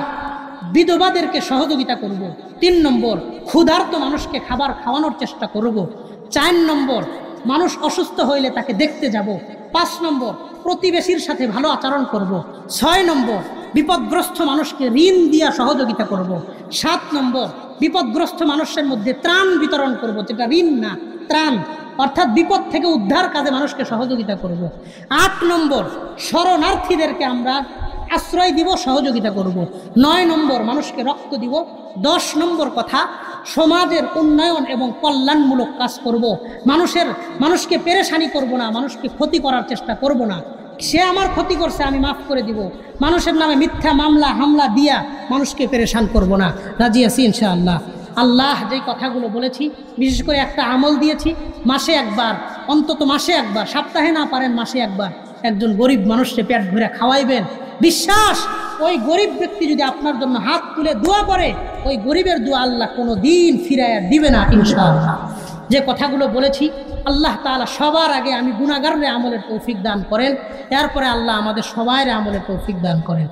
বিধবাদেরকে সহযোগিতা করব। 3 নম্বর, ক্ষুধার্ত মানুষকে খাবার খাওয়ানোর চেষ্টা করব। 4 নম্বর, মানুষ অসুস্থ হইলে তাকে দেখতে যাব। 5 নম্বর, প্রতিবেশীর সাথে ভালো আচরণ করব। 6 নম্বর, বিপদগ্রস্ত মানুষকে ঋণ দিয়া সহযোগিতা করব। 7 নম্বর, বিপদগ্রস্ত মানুষের মধ্যে ত্রাণ বিতরণ করব, যেটা ঋণ না, ত্রাণ, অর্থাৎ বিপদ থেকে উদ্ধার কাজে মানুষকে সহযোগিতা করব। 8 নম্বর, শরণার্থীদেরকে আমরা আশ্রয় দিব, সহযোগিতা করব। 9 নম্বর, মানুষকে রক্ত দিব। 10 নম্বর কথা, সমাজের উন্নয়ন এবং কল্যাণমূলক কাজ করব। মানুষকে পেরেশানি করব না, মানুষকে ক্ষতি করার চেষ্টা করব না। সে আমার ক্ষতি করছে আমি মাফ করে দিব, মানুষের নামে মিথ্যা মামলা হামলা দিয়া মানুষকে পেরেশান করব না। রাজি আছি ইনশাআল্লাহ। আল্লাহ যেই কথাগুলো বলেছি, বিশেষ করে একটা আমল দিয়েছি, মাসে একবার, অন্তত মাসে একবার, সপ্তাহে না পারেন মাসে একবার একজন গরিব মানুষকে পেট ভরে খাওয়াইবেন। বিশ্বাস, ওই গরিব ব্যক্তি যদি আপনার জন্য হাত তুলে দোয়া করে, ওই গরিবের দোয়া আল্লাহ কোনো দিন ফিরাইয়া দিবে না ইনশাআল্লাহ। যে কথাগুলো বলেছি, আল্লাহ তাআলা সবার আগে আমি গুনাহগারের আমলের তৌফিক দান করেন, এরপরে আল্লাহ আমাদের সবাইয়ের আমলের তৌফিক দান করেন।